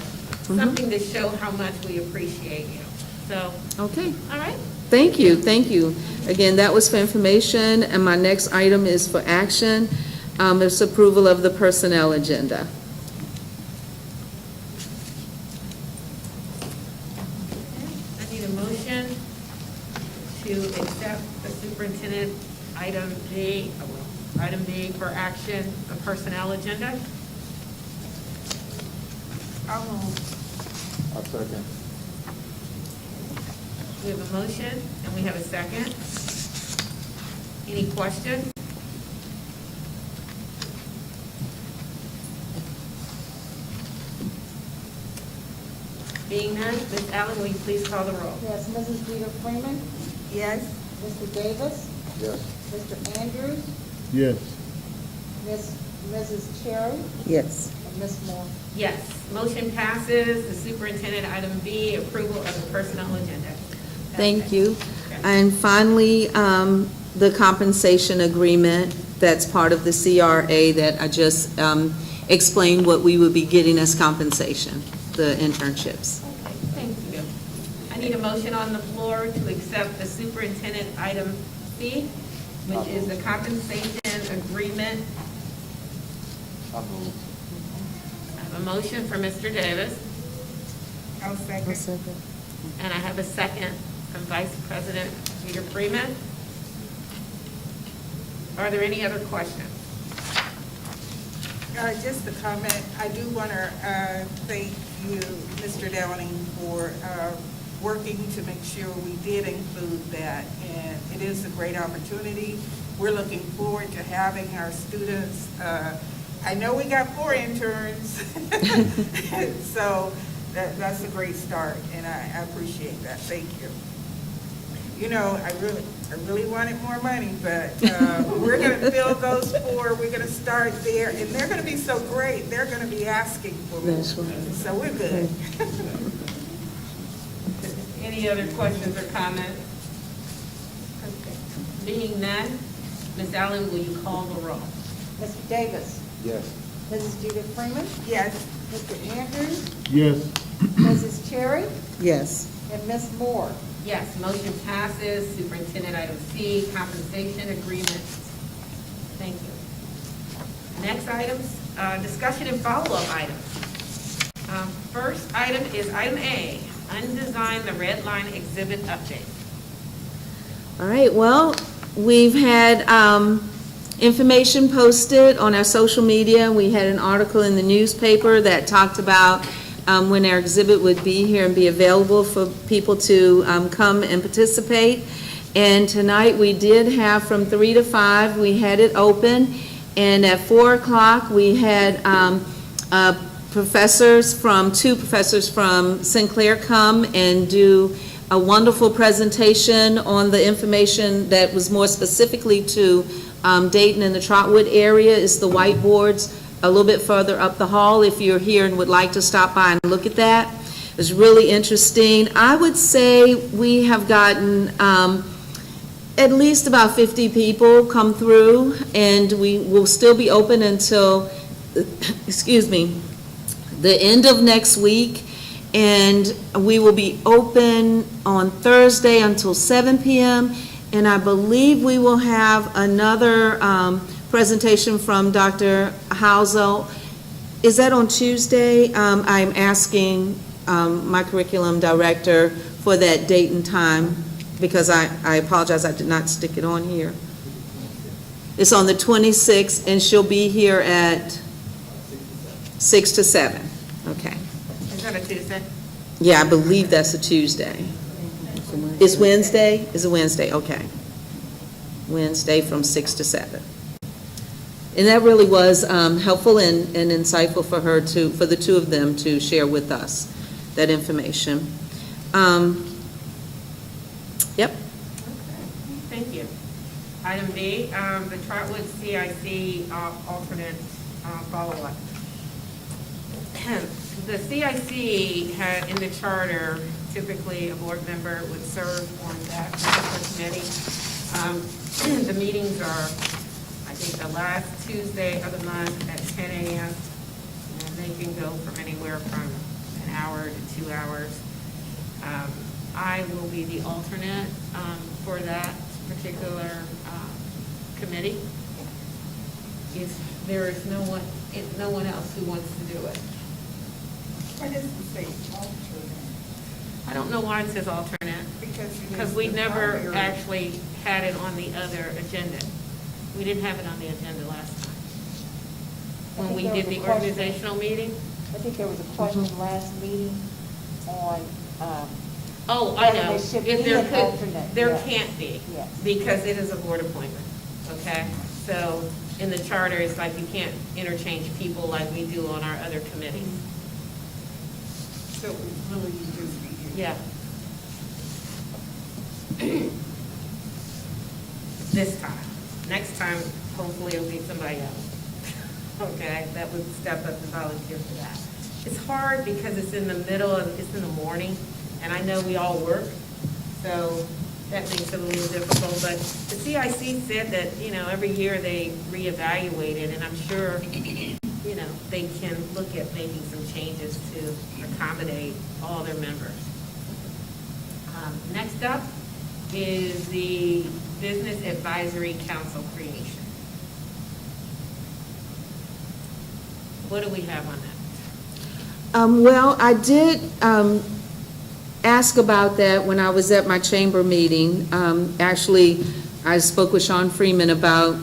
something to show how much we appreciate you. So, Okay. all right? Thank you, thank you. Again, that was for information, and my next item is for action. It's approval of the personnel agenda. I need a motion to accept the superintendent item B for action, the personnel agenda. I'll move. I'll second. We have a motion and we have a second. Any questions? Being none, Ms. Allen, will you please call the roll? Yes, Mrs. Jeter Freeman, Yes. Mr. Davis, Yes. Mr. Andrews, Yes. Mrs. Cherry, Yes. and Ms. Moore. Yes, motion passes. The superintendent item B, approval of the personnel agenda. Thank you. And finally, the compensation agreement that's part of the CRA that I just explained what we would be getting as compensation, the internships. Okay, thank you. I need a motion on the floor to accept the superintendent item C, which is the compensation agreement. I'll move. I have a motion for Mr. Davis, I'll second. and I have a second from Vice President Peter Freeman. Are there any other questions? Just a comment, I do want to thank you, Mr. Downing, for working to make sure we did include that, and it is a great opportunity. We're looking forward to having our students, I know we got 4 interns, so that's a great start, and I appreciate that, thank you. You know, I really wanted more money, but we're going to fill those 4. We're going to start there, and they're going to be so great. They're going to be asking for more. That's right. So we're good. Any other questions or comments? Okay. Being none, Ms. Allen, will you call the roll? Mr. Davis, Yes. Mrs. Jeter Freeman, Yes, Mr. Andrews, Yes. Mrs. Cherry, Yes. and Ms. Moore. Yes, motion passes. Superintendent item C, compensation agreement. Thank you. Next items, discussion and follow-up items. First item is item A, undesign the red line exhibit update. All right, well, we've had information posted on our social media. We had an article in the newspaper that talked about when our exhibit would be here and be available for people to come and participate. And tonight we did have from 3 to 5, we had it open. And at 4 o'clock, we had two professors from Sinclair come and do a wonderful presentation on the information that was more specifically to Dayton and the Trotwood area. Is the whiteboards a little bit further up the hall if you're here and would like to stop by and look at that. It's really interesting. I would say we have gotten at least about 50 people come through, and we will still be open until, excuse me, the end of next week. And we will be open on Thursday until 7 p.m. And I believe we will have another presentation from Dr. Housel. Is that on Tuesday? I'm asking my curriculum director for that date and time, because I apologize, I did not stick it on here. It's on the 26th, and she'll be here at 6 to 7. Okay. Is that a Tuesday? Yeah, I believe that's a Tuesday. It's Wednesday? It's a Wednesday, okay. Wednesday from 6 to 7. And that really was helpful and insightful for her for the two of them to share with us that information. Yep. Okay, thank you. Item B, the Trotwood CIC alternate follow-up. The CIC had, in the charter, typically a board member would serve on that particular committee. The meetings are, I think, the last Tuesday of the month at 10 a.m. And they can go from anywhere from an hour to 2 hours. I will be the alternate for that particular committee. If there is no one else who wants to do it. Why does it say alternate? I don't know why it says alternate, because we never actually had it on the other agenda. We didn't have it on the agenda last time. When we did the organizational meeting. I think there was a question last meeting on, Oh, I know. There should If be there an could, alternate, there yes. can't be, Yes. because it is a board appointment, okay? So in the charter, it's like you can't interchange people like we do on our other committees. So it really just be you. Yeah. This time. Next time, hopefully it'll be somebody else. Okay, that would step up and volunteer for that. It's hard because it's in the middle of, it's in the morning, and I know we all work, so that makes it a little difficult. But the CIC said that, every year they reevaluate it, and I'm sure, they can look at making some changes to accommodate all their members. Next up is the Business Advisory Council creation. What do we have on that? Well, I did ask about that when I was at my chamber meeting. Actually, I spoke with Sean Freeman about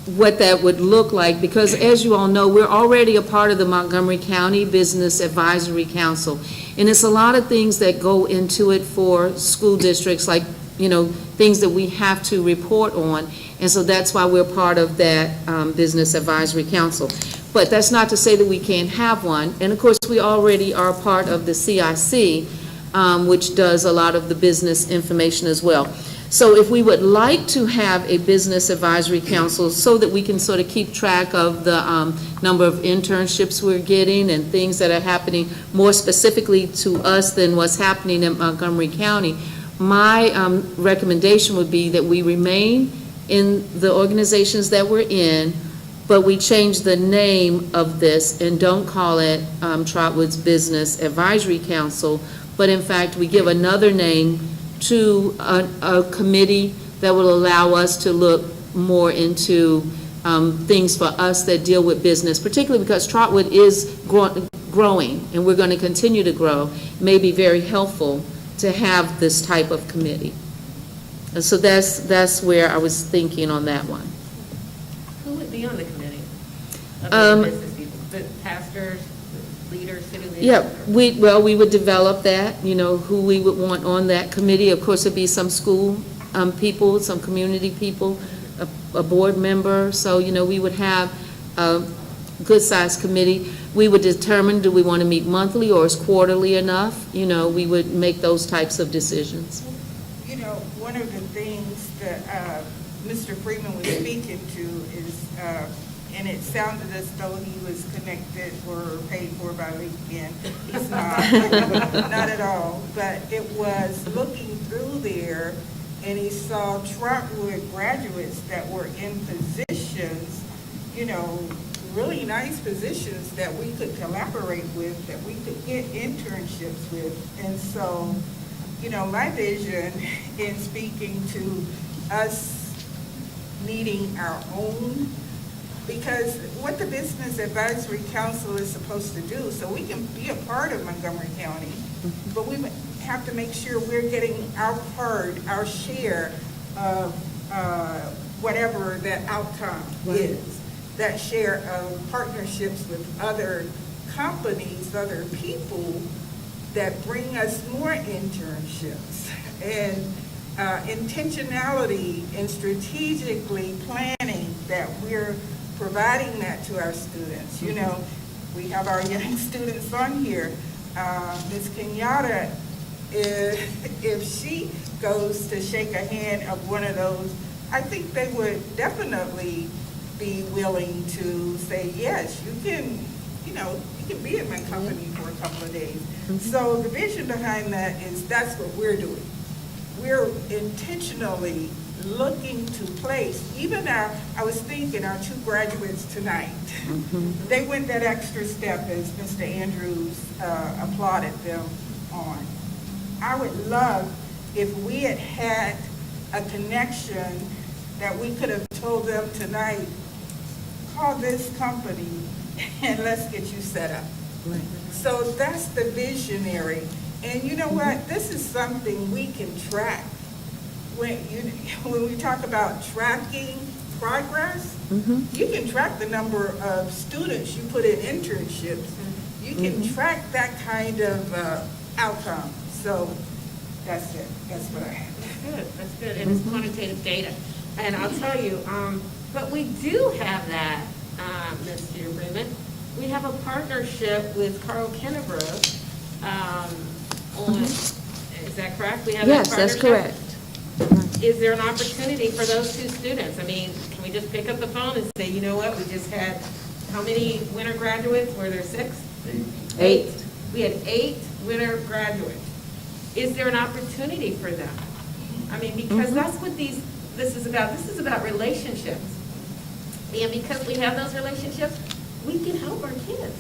what that would look like, because as you all know, we're already a part of the Montgomery County Business Advisory Council, and it's a lot of things that go into it for school districts, like, things that we have to report on, and so that's why we're part of that Business Advisory Council. But that's not to say that we can't have one, and of course, we already are part of the CIC, which does a lot of the business information as well. So if we would like to have a Business Advisory Council so that we can sort of keep track of the number of internships we're getting and things that are happening more specifically to us than what's happening in Montgomery County, my recommendation would be that we remain in the organizations that we're in, but we change the name of this and don't call it Trotwood's Business Advisory Council, but in fact, we give another name to a committee that will allow us to look more into things for us that deal with business, particularly because Trotwood is growing, and we're going to continue to grow. It may be very helpful to have this type of committee. And so that's where I was thinking on that one. Who would be on the committee? Of the business people? The pastors, the leaders, city leaders? Yeah, we would develop that, who we would want on that committee. Of course, it'd be some school people, some community people, a board member. So, we would have a good-sized committee. We would determine, do we want to meet monthly or is quarterly enough? We would make those types of decisions. One of the things that Mr. Freeman was speaking to is, and it sounded as though he was connected or paid for by LinkedIn. He's not, not at all. But it was looking through there, and he saw Trotwood graduates that were in positions, really nice positions that we could collaborate with, that we could get internships with. And so, my vision in speaking to us needing our own, because what the Business Advisory Council is supposed to do, so we can be a part of Montgomery County, but we have to make sure we're getting our part, our share of whatever that outcome is, that share of partnerships with other companies, other people that bring us more internships, and intentionality and strategically planning that we're providing that to our students. We have our young students on here. Ms. Kenyatta if she goes to shake a hand of one of those, I think they would definitely be willing to say, yes, you can be in my company for a couple of days. So the vision behind that is that's what we're doing. We're intentionally looking to place, even I was thinking our 2 graduates tonight, they went that extra step as Mr. Andrews applauded them on. I would love if we had had a connection that we could have told them tonight, call this company and let's get you set up. Right. So that's the visionary. And you know what? This is something we can track. When we talk about tracking progress, you can track the number of students you put in internships. You can track that kind of outcome. So that's it. That's what I have. That's good, and it's quantitative data. And I'll tell you, but we do have that, Mr. Freeman. We have a partnership with Carl Kennebrew on, is that correct? We have that Yes, that's partnership? correct. Is there an opportunity for those 2 students? I mean, can we just pick up the phone and say, you know what, we just had, how many winter graduates? Were there 6? 8. We had 8 winter graduates. Is there an opportunity for them? I mean, because that's what this is about. This is about relationships. And because we have those relationships, we can help our kids.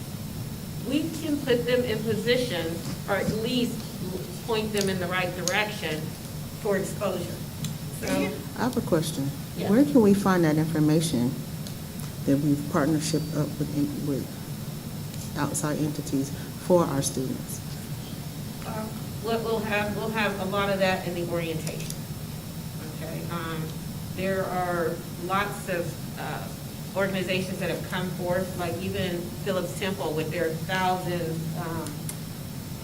We can put them in position, or at least point them in the right direction for exposure. So, I have a question. Yeah. Where can we find that information that we've partnership up with outside entities for our students? we'll have a lot of that in the orientation. Okay. There are lots of organizations that have come forth, like even Phillips Temple with their 1,000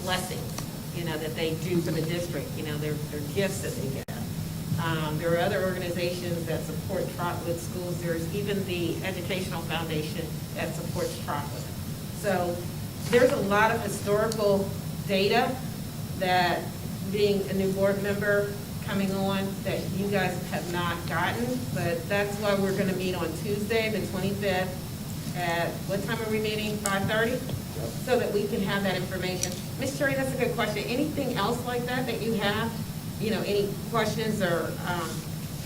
blessings, that they do for the district, their gifts that they get. There are other organizations that support Trotwood schools. There's even the Educational Foundation that supports Trotwood. So there's a lot of historical data that, being a new board member coming on, that you guys have not gotten, but that's why we're going to meet on Tuesday, the 25th, at, what time are we meeting, 5:30? So that we can have that information. Ms. Sherry, that's a good question. Anything else like that that you have? Any questions or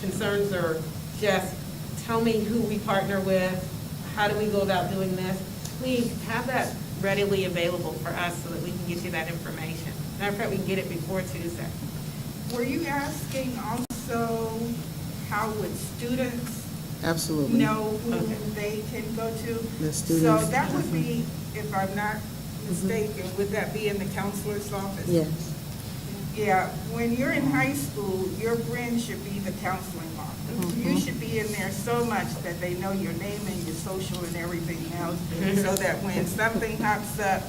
concerns, or just tell me who we partner with, how do we go about doing this? Please have that readily available for us so that we can get you that information. Matter of fact, we can get it before Tuesday. Were you asking also how would students Absolutely. know who they can go to? The students. So that would be, if I'm not mistaken, would that be in the counselor's office? Yes. Yeah, when you're in high school, your friend should be the counseling office. You should be in there so much that they know your name and your social and everything else, so that when something pops up,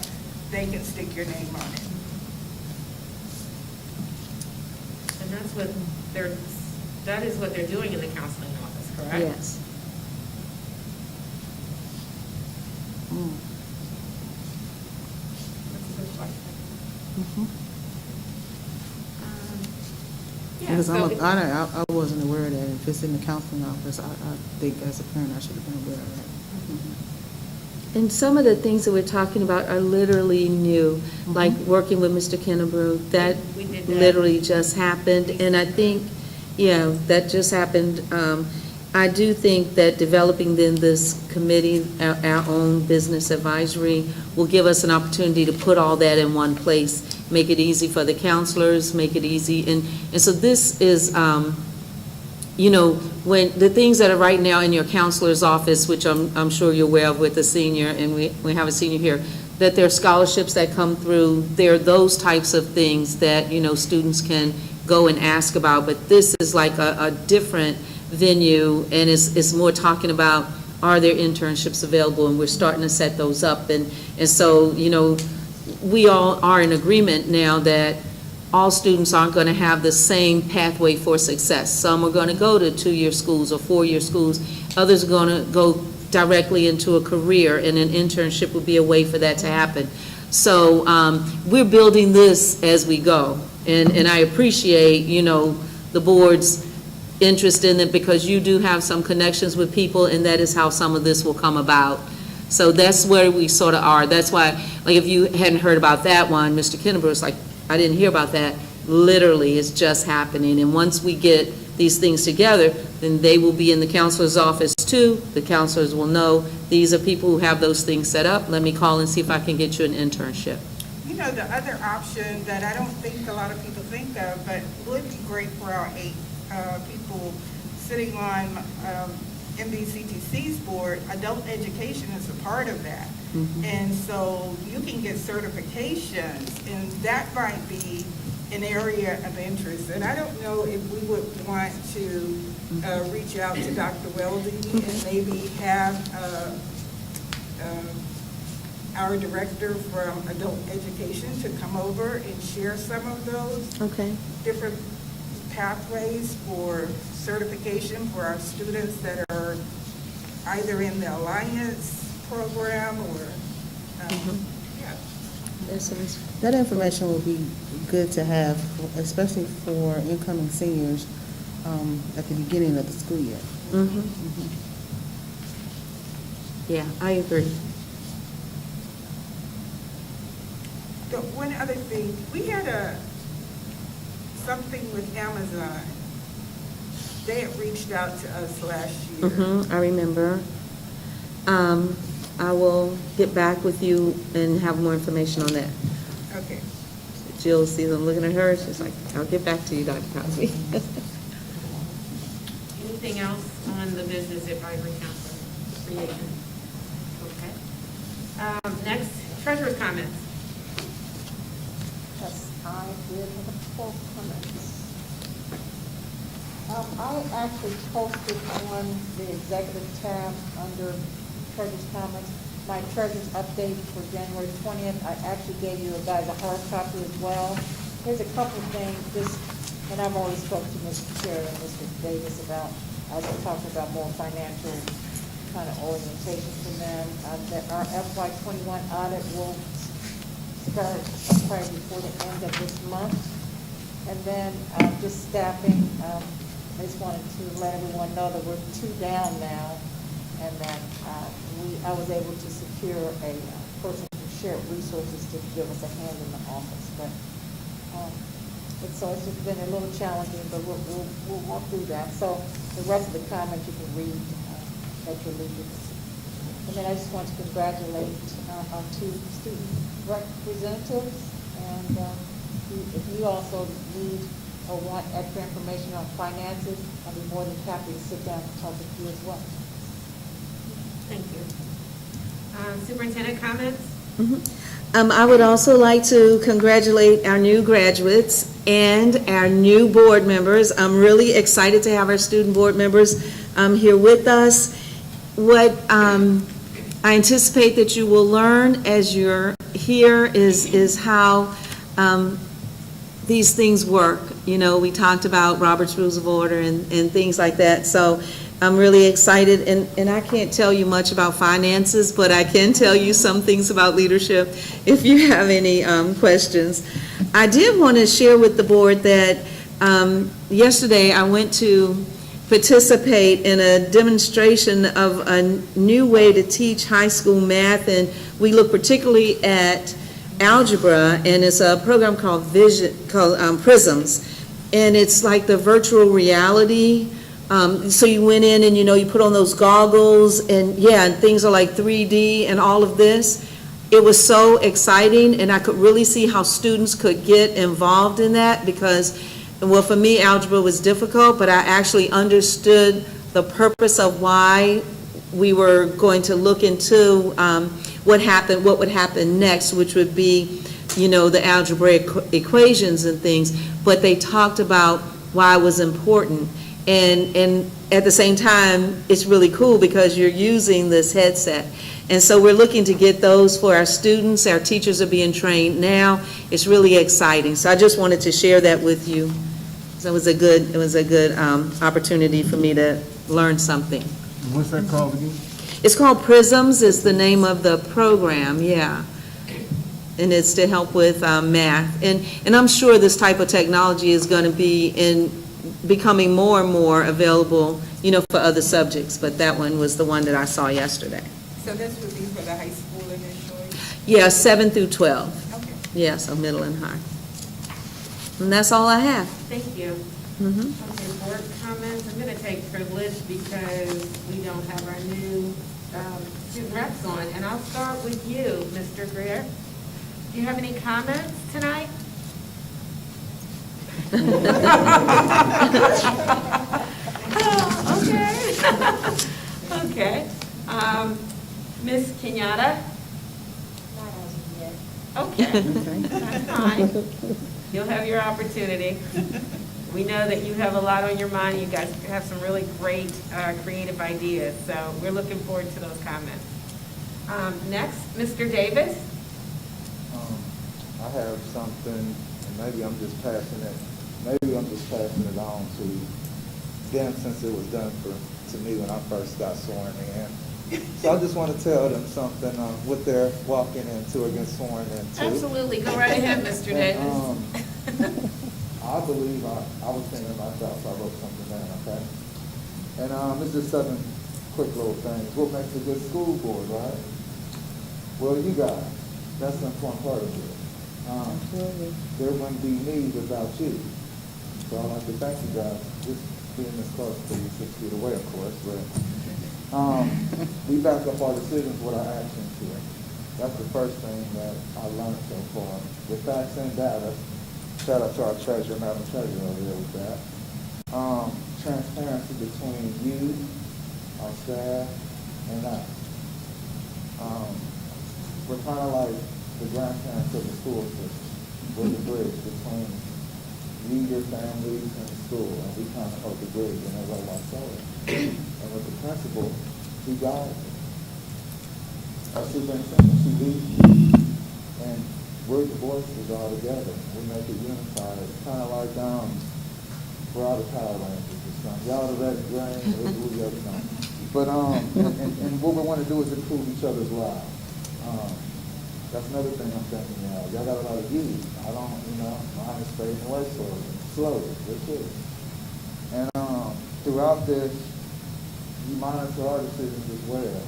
they can stick your name on it. And that is what they're doing in the counseling office, correct? Yes. Mm. That's a good question. Mhm. Yeah, Because so I wasn't aware of that. If it's in the counseling office, I think as a parent, I should have been aware of that. And some of the things that we're talking about are literally new, like working with Mr. Kennebrew. That We did that. literally just happened, and I think, that just happened. I do think that developing then this committee, our own business advisory, will give us an opportunity to put all that in one place, make it easy for the counselors, make it easy, and so this is, when the things that are right now in your counselor's office, which I'm sure you're aware of with the senior, and we have a senior here, that there are scholarships that come through, there are those types of things that, students can go and ask about, but this is like a different venue, and it's more talking about, are there internships available, and we're starting to set those up, and so, we all are in agreement now that all students aren't going to have the same pathway for success. Some are going to go to 2-year schools or 4-year schools. Others are going to go directly into a career, and an internship would be a way for that to happen. So we're building this as we go. And I appreciate, the board's interest in it, because you do have some connections with people, and that is how some of this will come about. So that's where we sort of are. That's why, like, if you hadn't heard about that one, Mr. Kinnebrew was like, I didn't hear about that. Literally, it's just happening. And once we get these things together, then they will be in the counselor's office too. The counselors will know, these are people who have those things set up. Let me call and see if I can get you an internship. You know, the other option that I don't think a lot of people think of, but would be great for our 8 people sitting on MVCTC's board, adult education is a part of that. And so you can get certifications, and that might be an area of interest. And I don't know if we would want to reach out to Dr. Weldy and maybe have our director from adult education to come over and share some of those different pathways for certification for our students that are either in the Alliance program or, yeah. That information will be good to have, especially for incoming seniors at the beginning of the school year. Yeah, I agree. The one other thing, we had something with Amazon. They had reached out to us last year. I remember. I will get back with you and have more information on that. Okay. Jill sees I'm looking at her, she's like, I'll get back to you, Dr. Cosby. Anything else on the Business Advisory Council creation? Okay. Next, treasurer's comments. Yes, I did have a couple comments. I actually posted on the executive tab under treasurer's comments my treasurer's update for January 20th. I actually gave you guys a hard copy as well. Here's a couple of things, and I've already spoken to Mr. Chair and Mr. Davis about, I was talking about more financial kind of orientation for them. That our FY21 audit will start probably before the end of this month. And then just staffing, I just wanted to let everyone know that we're 2 down now, and that I was able to secure a person from Shared Resources to give us a hand in the office. But it's just been a little challenging, but we'll walk through that. So the rest of the comments you can read at your leisure. And then I just want to congratulate our 2 student representatives. And if you also need or want extra information on finances, I'll be more than happy to sit down and talk with you as well. Thank you. Superintendent comments? I would also like to congratulate our new graduates and our new board members. I'm really excited to have our student board members here with us. What I anticipate that you will learn as you're here is how these things work. We talked about Robert's Rules of Order and things like that. So I'm really excited, and I can't tell you much about finances, but I can tell you some things about leadership if you have any questions. I did want to share with the board that yesterday I went to participate in a demonstration of a new way to teach high school math, and we look particularly at algebra, and it's a program called Prisms, and it's like the virtual reality. So you went in and you put on those goggles, and things are like 3D and all of this. It was so exciting, and I could really see how students could get involved in that because, well, for me, algebra was difficult, but I actually understood the purpose of why we were going to look into what would happen next, which would be, the algebraic equations and things. But they talked about why it was important. And at the same time, it's really cool because you're using this headset. And so we're looking to get those for our students. Our teachers are being trained now. It's really exciting. So I just wanted to share that with you. So it was a good opportunity for me to learn something. What's that called again? It's called Prisms, is the name of the program, yeah. and it's to help with math. And I'm sure this type of technology is going to be becoming more and more available, for other subjects, but that one was the one that I saw yesterday. So this would be for the high school initially? Yeah, 7 through 12. Okay. Yeah, so middle and high. And that's all I have. Thank you. Mhm. Okay, board comments, I'm going to take privilege because we don't have our new student reps on, and I'll start with you, Mr. Greer. Do you have any comments tonight? Okay. Okay. Ms. Kenyatta? Not as of yet. Okay, that's fine. You'll have your opportunity. We know that you have a lot on your mind. You guys have some really great creative ideas, so we're looking forward to those comments. Next, Mr. Davis? I have something, and maybe I'm just passing it on to them since it was done to me when I first got sworn in. So I just want to tell them something, what they're walking into or getting sworn into. Absolutely, go right ahead, Mr. Davis. I believe, I was thinking about that, so I wrote something down, okay? And it's just 7 quick little things. What makes a good school board, right? Well, you guys, that's an important part of it. There wouldn't be me without you. So I'd like to thank you guys, just being this close to you, 6 feet away, of course, but we back up our decisions with our actions here. That's the first thing that I learned so far. With facts and data, shout out to our treasurer, Madam Treasurer over there with that. Transparency between you, our staff, and us. We're kind of like the grandparents of the school system. We're the bridge between you, your families, and the school, and we kind of hold the bridge in a way like so. And with the principal, he guides us. Our superintendent, she leads you. And we're the voices all together. We make it unified. It's kind of like we're all the Power Rangers or something. Y'all the red and green, or the other something. But and what we want to do is improve each other's lives. That's another thing I'm thinking of. Y'all got a lot of youth. I don't, mine is fading away slowly. They're kids. And throughout this, you monitor our decisions as well.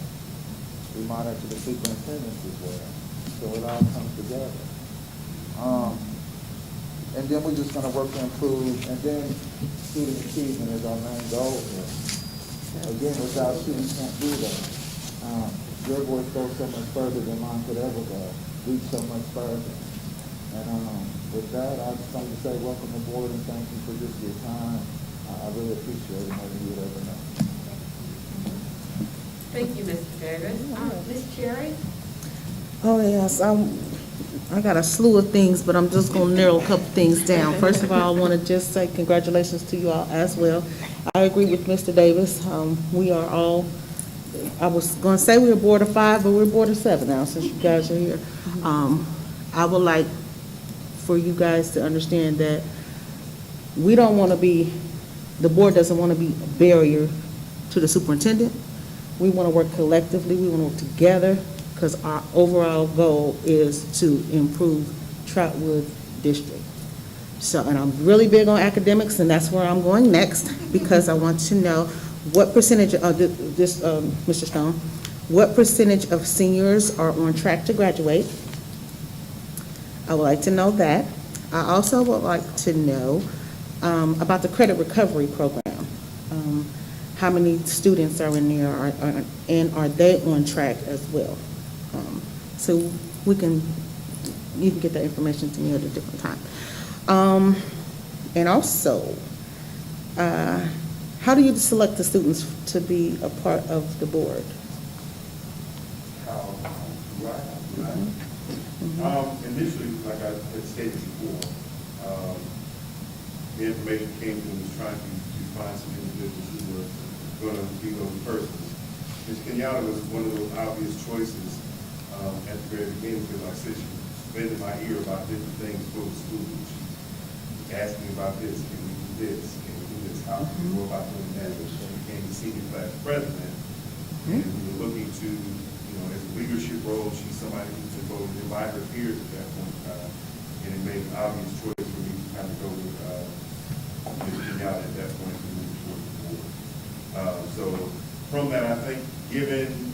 We monitor the superintendents as well. So it all comes together. And then we're just going to work to improve, and then student achievement is our main goal here. Again, without you, we can't do that. Your voice goes so much further than mine could ever go, reach so much further. And with that, I just want to say welcome aboard and thank you for just your time. I really appreciate it more than you would ever know. Thank you, Mr. Davis. Ms. Cherry? Oh, yes, I got a slew of things, but I'm just going to narrow a couple things down. First of all, I want to just say congratulations to you all as well. I agree with Mr. Davis. We are all, I was going to say we were board of 5, but we're board of 7 now since you guys are here. I would like for you guys to understand that we don't want to be, the board doesn't want to be a barrier to the superintendent. We want to work collectively. We want to work together because our overall goal is to improve Trotwood District. So, and I'm really big on academics, and that's where I'm going next because I want to know what percentage of Mr. Stone, what percentage of seniors are on track to graduate? I would like to know that. I also would like to know about the credit recovery program. How many students are in there, and are they on track as well? So you can get that information to me at a different time. And also, how do you select the students to be a part of the board? Initially, like I had stated before, the information came to us trying to find some individuals who were going to be those persons. Ms. Kenyatta was one of those obvious choices at the very beginning because I said she was bending my ear about different things for the school. She asked me about this, can we do this, can we do this, how can we go about doing that? She became the senior class president, and we were looking to know, as a leadership role, she's somebody who can go and invite her peers at that point in time. And it made an obvious choice for me to kind of go with Ms. Kenyatta at that point to move toward the board. So from that, I think, given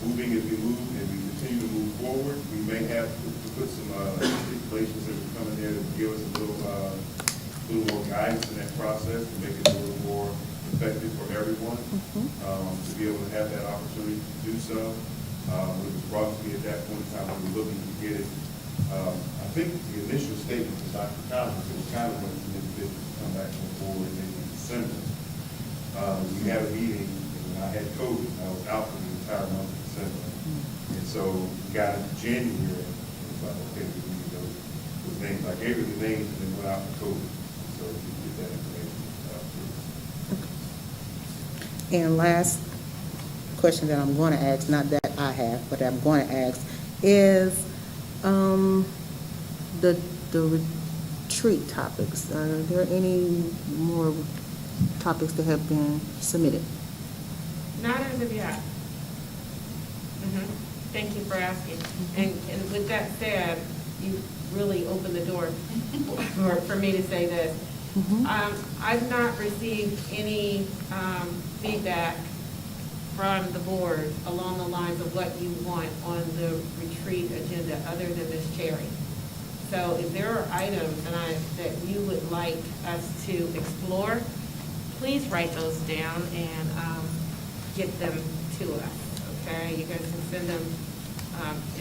moving as we move and we continue to move forward, we may have to put some stipulations that will come in there to give us a little more guidance in that process to make it a little more effective for everyone, to be able to have that opportunity to do so. It was brought to me at that point in time when we were looking to get it. I think the initial statement from Dr. Collins, it was kind of when some individuals come back on board maybe in December. We had a meeting, and when I had COVID, I was out for the entire month of December. And so we got into January, and it was like, okay, we need those names. I gave her the names and then went out for COVID. So we get that information through. And last question that I'm going to ask, not that I have, but I'm going to ask, is the retreat topics. Are there any more topics that have been submitted? Not as of yet. Thank you for asking. And with that said, you really opened the door for me to say this. I've not received any feedback from the board along the lines of what you want on the retreat agenda other than Ms. Cherry. So if there are items that you would like us to explore, please write those down and get them to us, okay? You guys can send them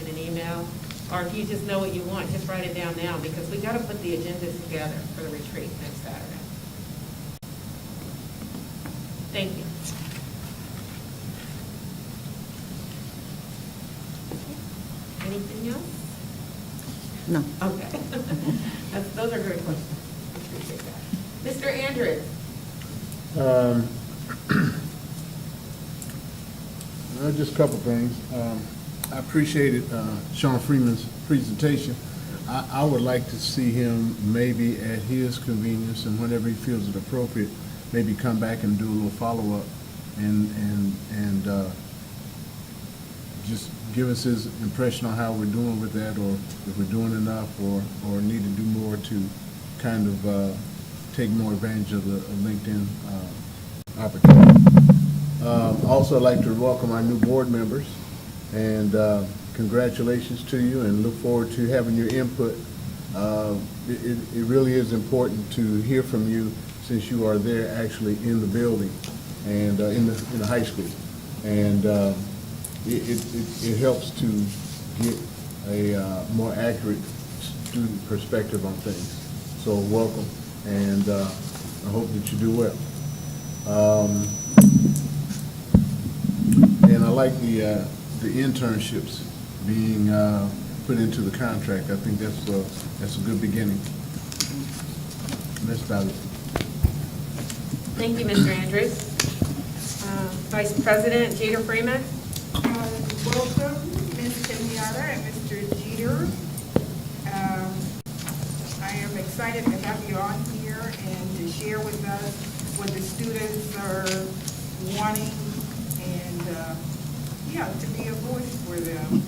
in an email, or if you just know what you want, just write it down now, because we got to put the agenda together for the retreat next Saturday. Thank you. Anything else? No. Okay. Those are great questions. I appreciate that. Mr. Andrews? Just a couple things. I appreciated Sean Freeman's presentation. I would like to see him maybe at his convenience and whenever he feels it appropriate, maybe come back and do a little follow-up and just give us his impression on how we're doing with that, or if we're doing enough, or need to do more to kind of take more advantage of the LinkedIn opportunity. Also, I'd like to welcome our new board members, and congratulations to you, and look forward to having your input. It really is important to hear from you, since you are there actually in the building and in the high school, and it helps to get a more accurate student perspective on things. So welcome, and I hope that you do well. And I like the internships being put into the contract. I think that's a good beginning. And that's about it. Thank you, Mr. Andrews. Vice President Jeter Freeman? Welcome, Ms. Kenyatta and Mr. Jeter. I am excited to have you on here and to share with us what the students are wanting, and to be a voice for them.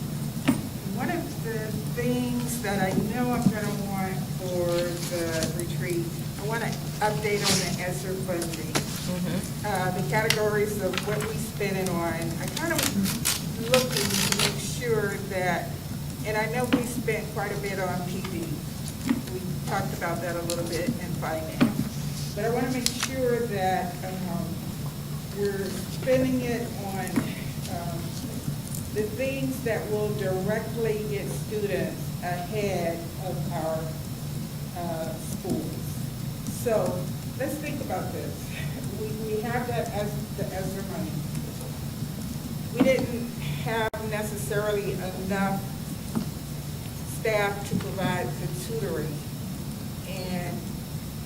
One of the things that I know I'm going to want for the retreat, I want to update on the ESSER funding. The categories of what we spend it on. I kind of looking to make sure that, and I know we spent quite a bit on PD. We talked about that a little bit in finance. But I want to make sure that we're spending it on the things that will directly get students ahead of our schools. So let's think about this. We have that as the ESSER money. We didn't have necessarily enough staff to provide the tutoring. And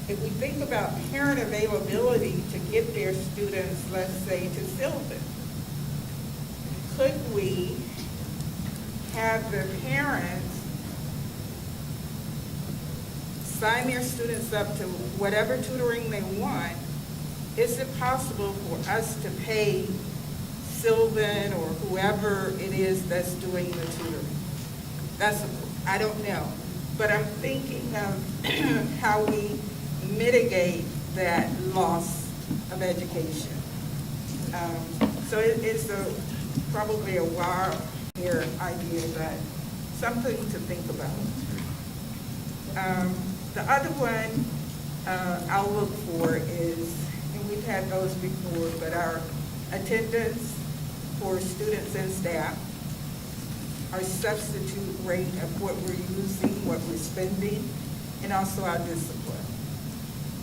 if we think about parent availability to get their students, let's say, to Sylvan, could we have the parents sign their students up to whatever tutoring they want? Is it possible for us to pay Sylvan or whoever it is that's doing the tutoring. I don't know. But I'm thinking of how we mitigate that loss of education. So it's probably a wild hair idea, but something to think about. The other one I'll look for is, and we've had those before, but our attendance for students and staff, our substitute rate of what we're using, what we're spending, and also our discipline.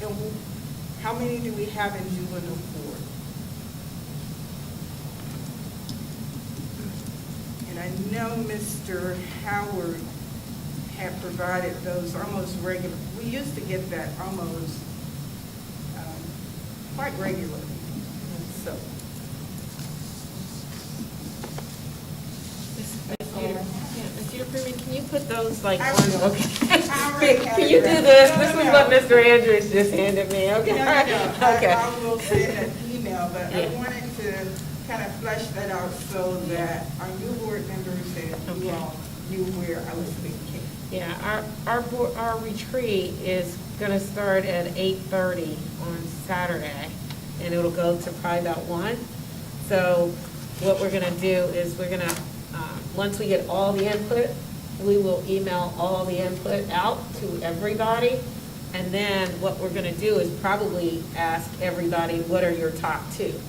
And how many do we have in juvenile court? And I know Mr. Howard had provided those almost regular. We used to get that almost quite regularly. So. Mr. Freeman, can you put those like I on, will. okay? I already have Can you it do ready. this? No, This no, is no. what Mr. Andrews just handed me, okay? No. Okay. I will send an email, but I Yeah. wanted to kind of flesh that out so that our new board members and you Okay. all knew where I was thinking. Yeah, our retreat is gonna start at 8:30 on Saturday, and it'll go to probably about 1. So what we're gonna do is we're gonna, once we get all the input, we will email all the input out to everybody. And then what we're gonna do is probably ask everybody, what are your top 2?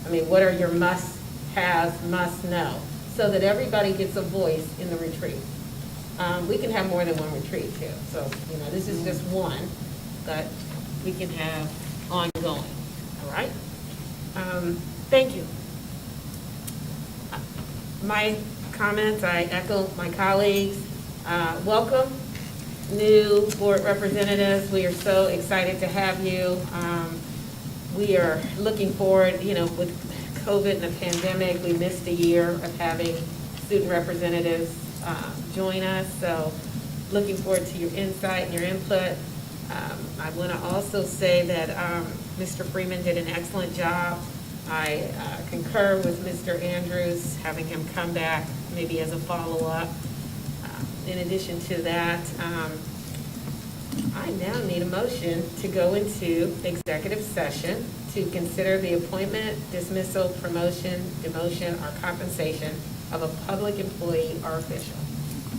I mean, what are your must-haves, must-know? So that everybody gets a voice in the retreat. We can have more than one retreat too. So, this is just one, but we can have ongoing, all right? Thank you. My comments, I echo my colleagues. Welcome, new board representatives. We are so excited to have you. We are looking forward, with COVID and the pandemic, we missed a year of having student representatives join us. So looking forward to your insight and your input. I want to also say that Mr. Freeman did an excellent job. I concur with Mr. Andrews, having him come back maybe as a follow-up. In addition to that, I now need a motion to go into executive session to consider the appointment, dismissal, promotion, demotion, or compensation of a public employee or official,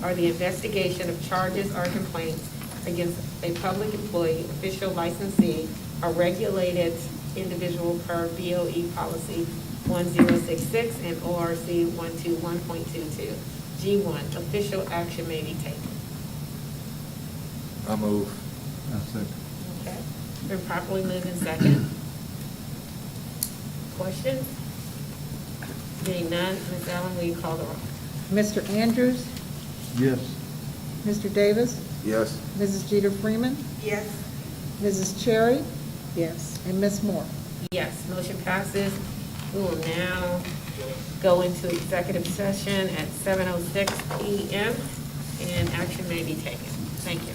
or the investigation of charges or complaints against a public employee, official, licensee, or regulated individual per BOE policy 1066 and ORC 121.22. G1, official action may be taken. I move. I second. Okay, been properly moved in second. Questions? Being none, Ms. Allen, will you call the roll? Mr. Andrews, Yes. Mr. Davis, Yes. Mrs. Jeter Freeman, Yes. Mrs. Cherry, Yes. and Ms. Moore. Yes, motion passes. We will now go into executive session at 7:06 PM, and action may be taken. Thank you.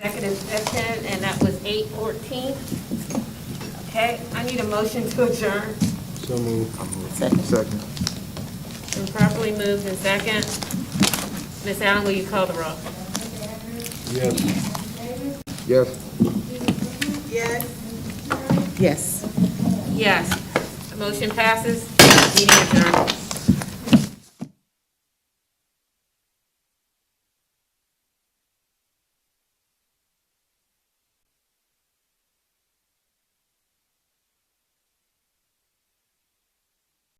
executive session, and that was 8:14. Okay, I need a motion to adjourn. So moved. Second. Been properly moved in second. Ms. Allen, will you call the roll? Yes. Yes. Yes. Yes. Yes. The motion passes. Meeting adjourned.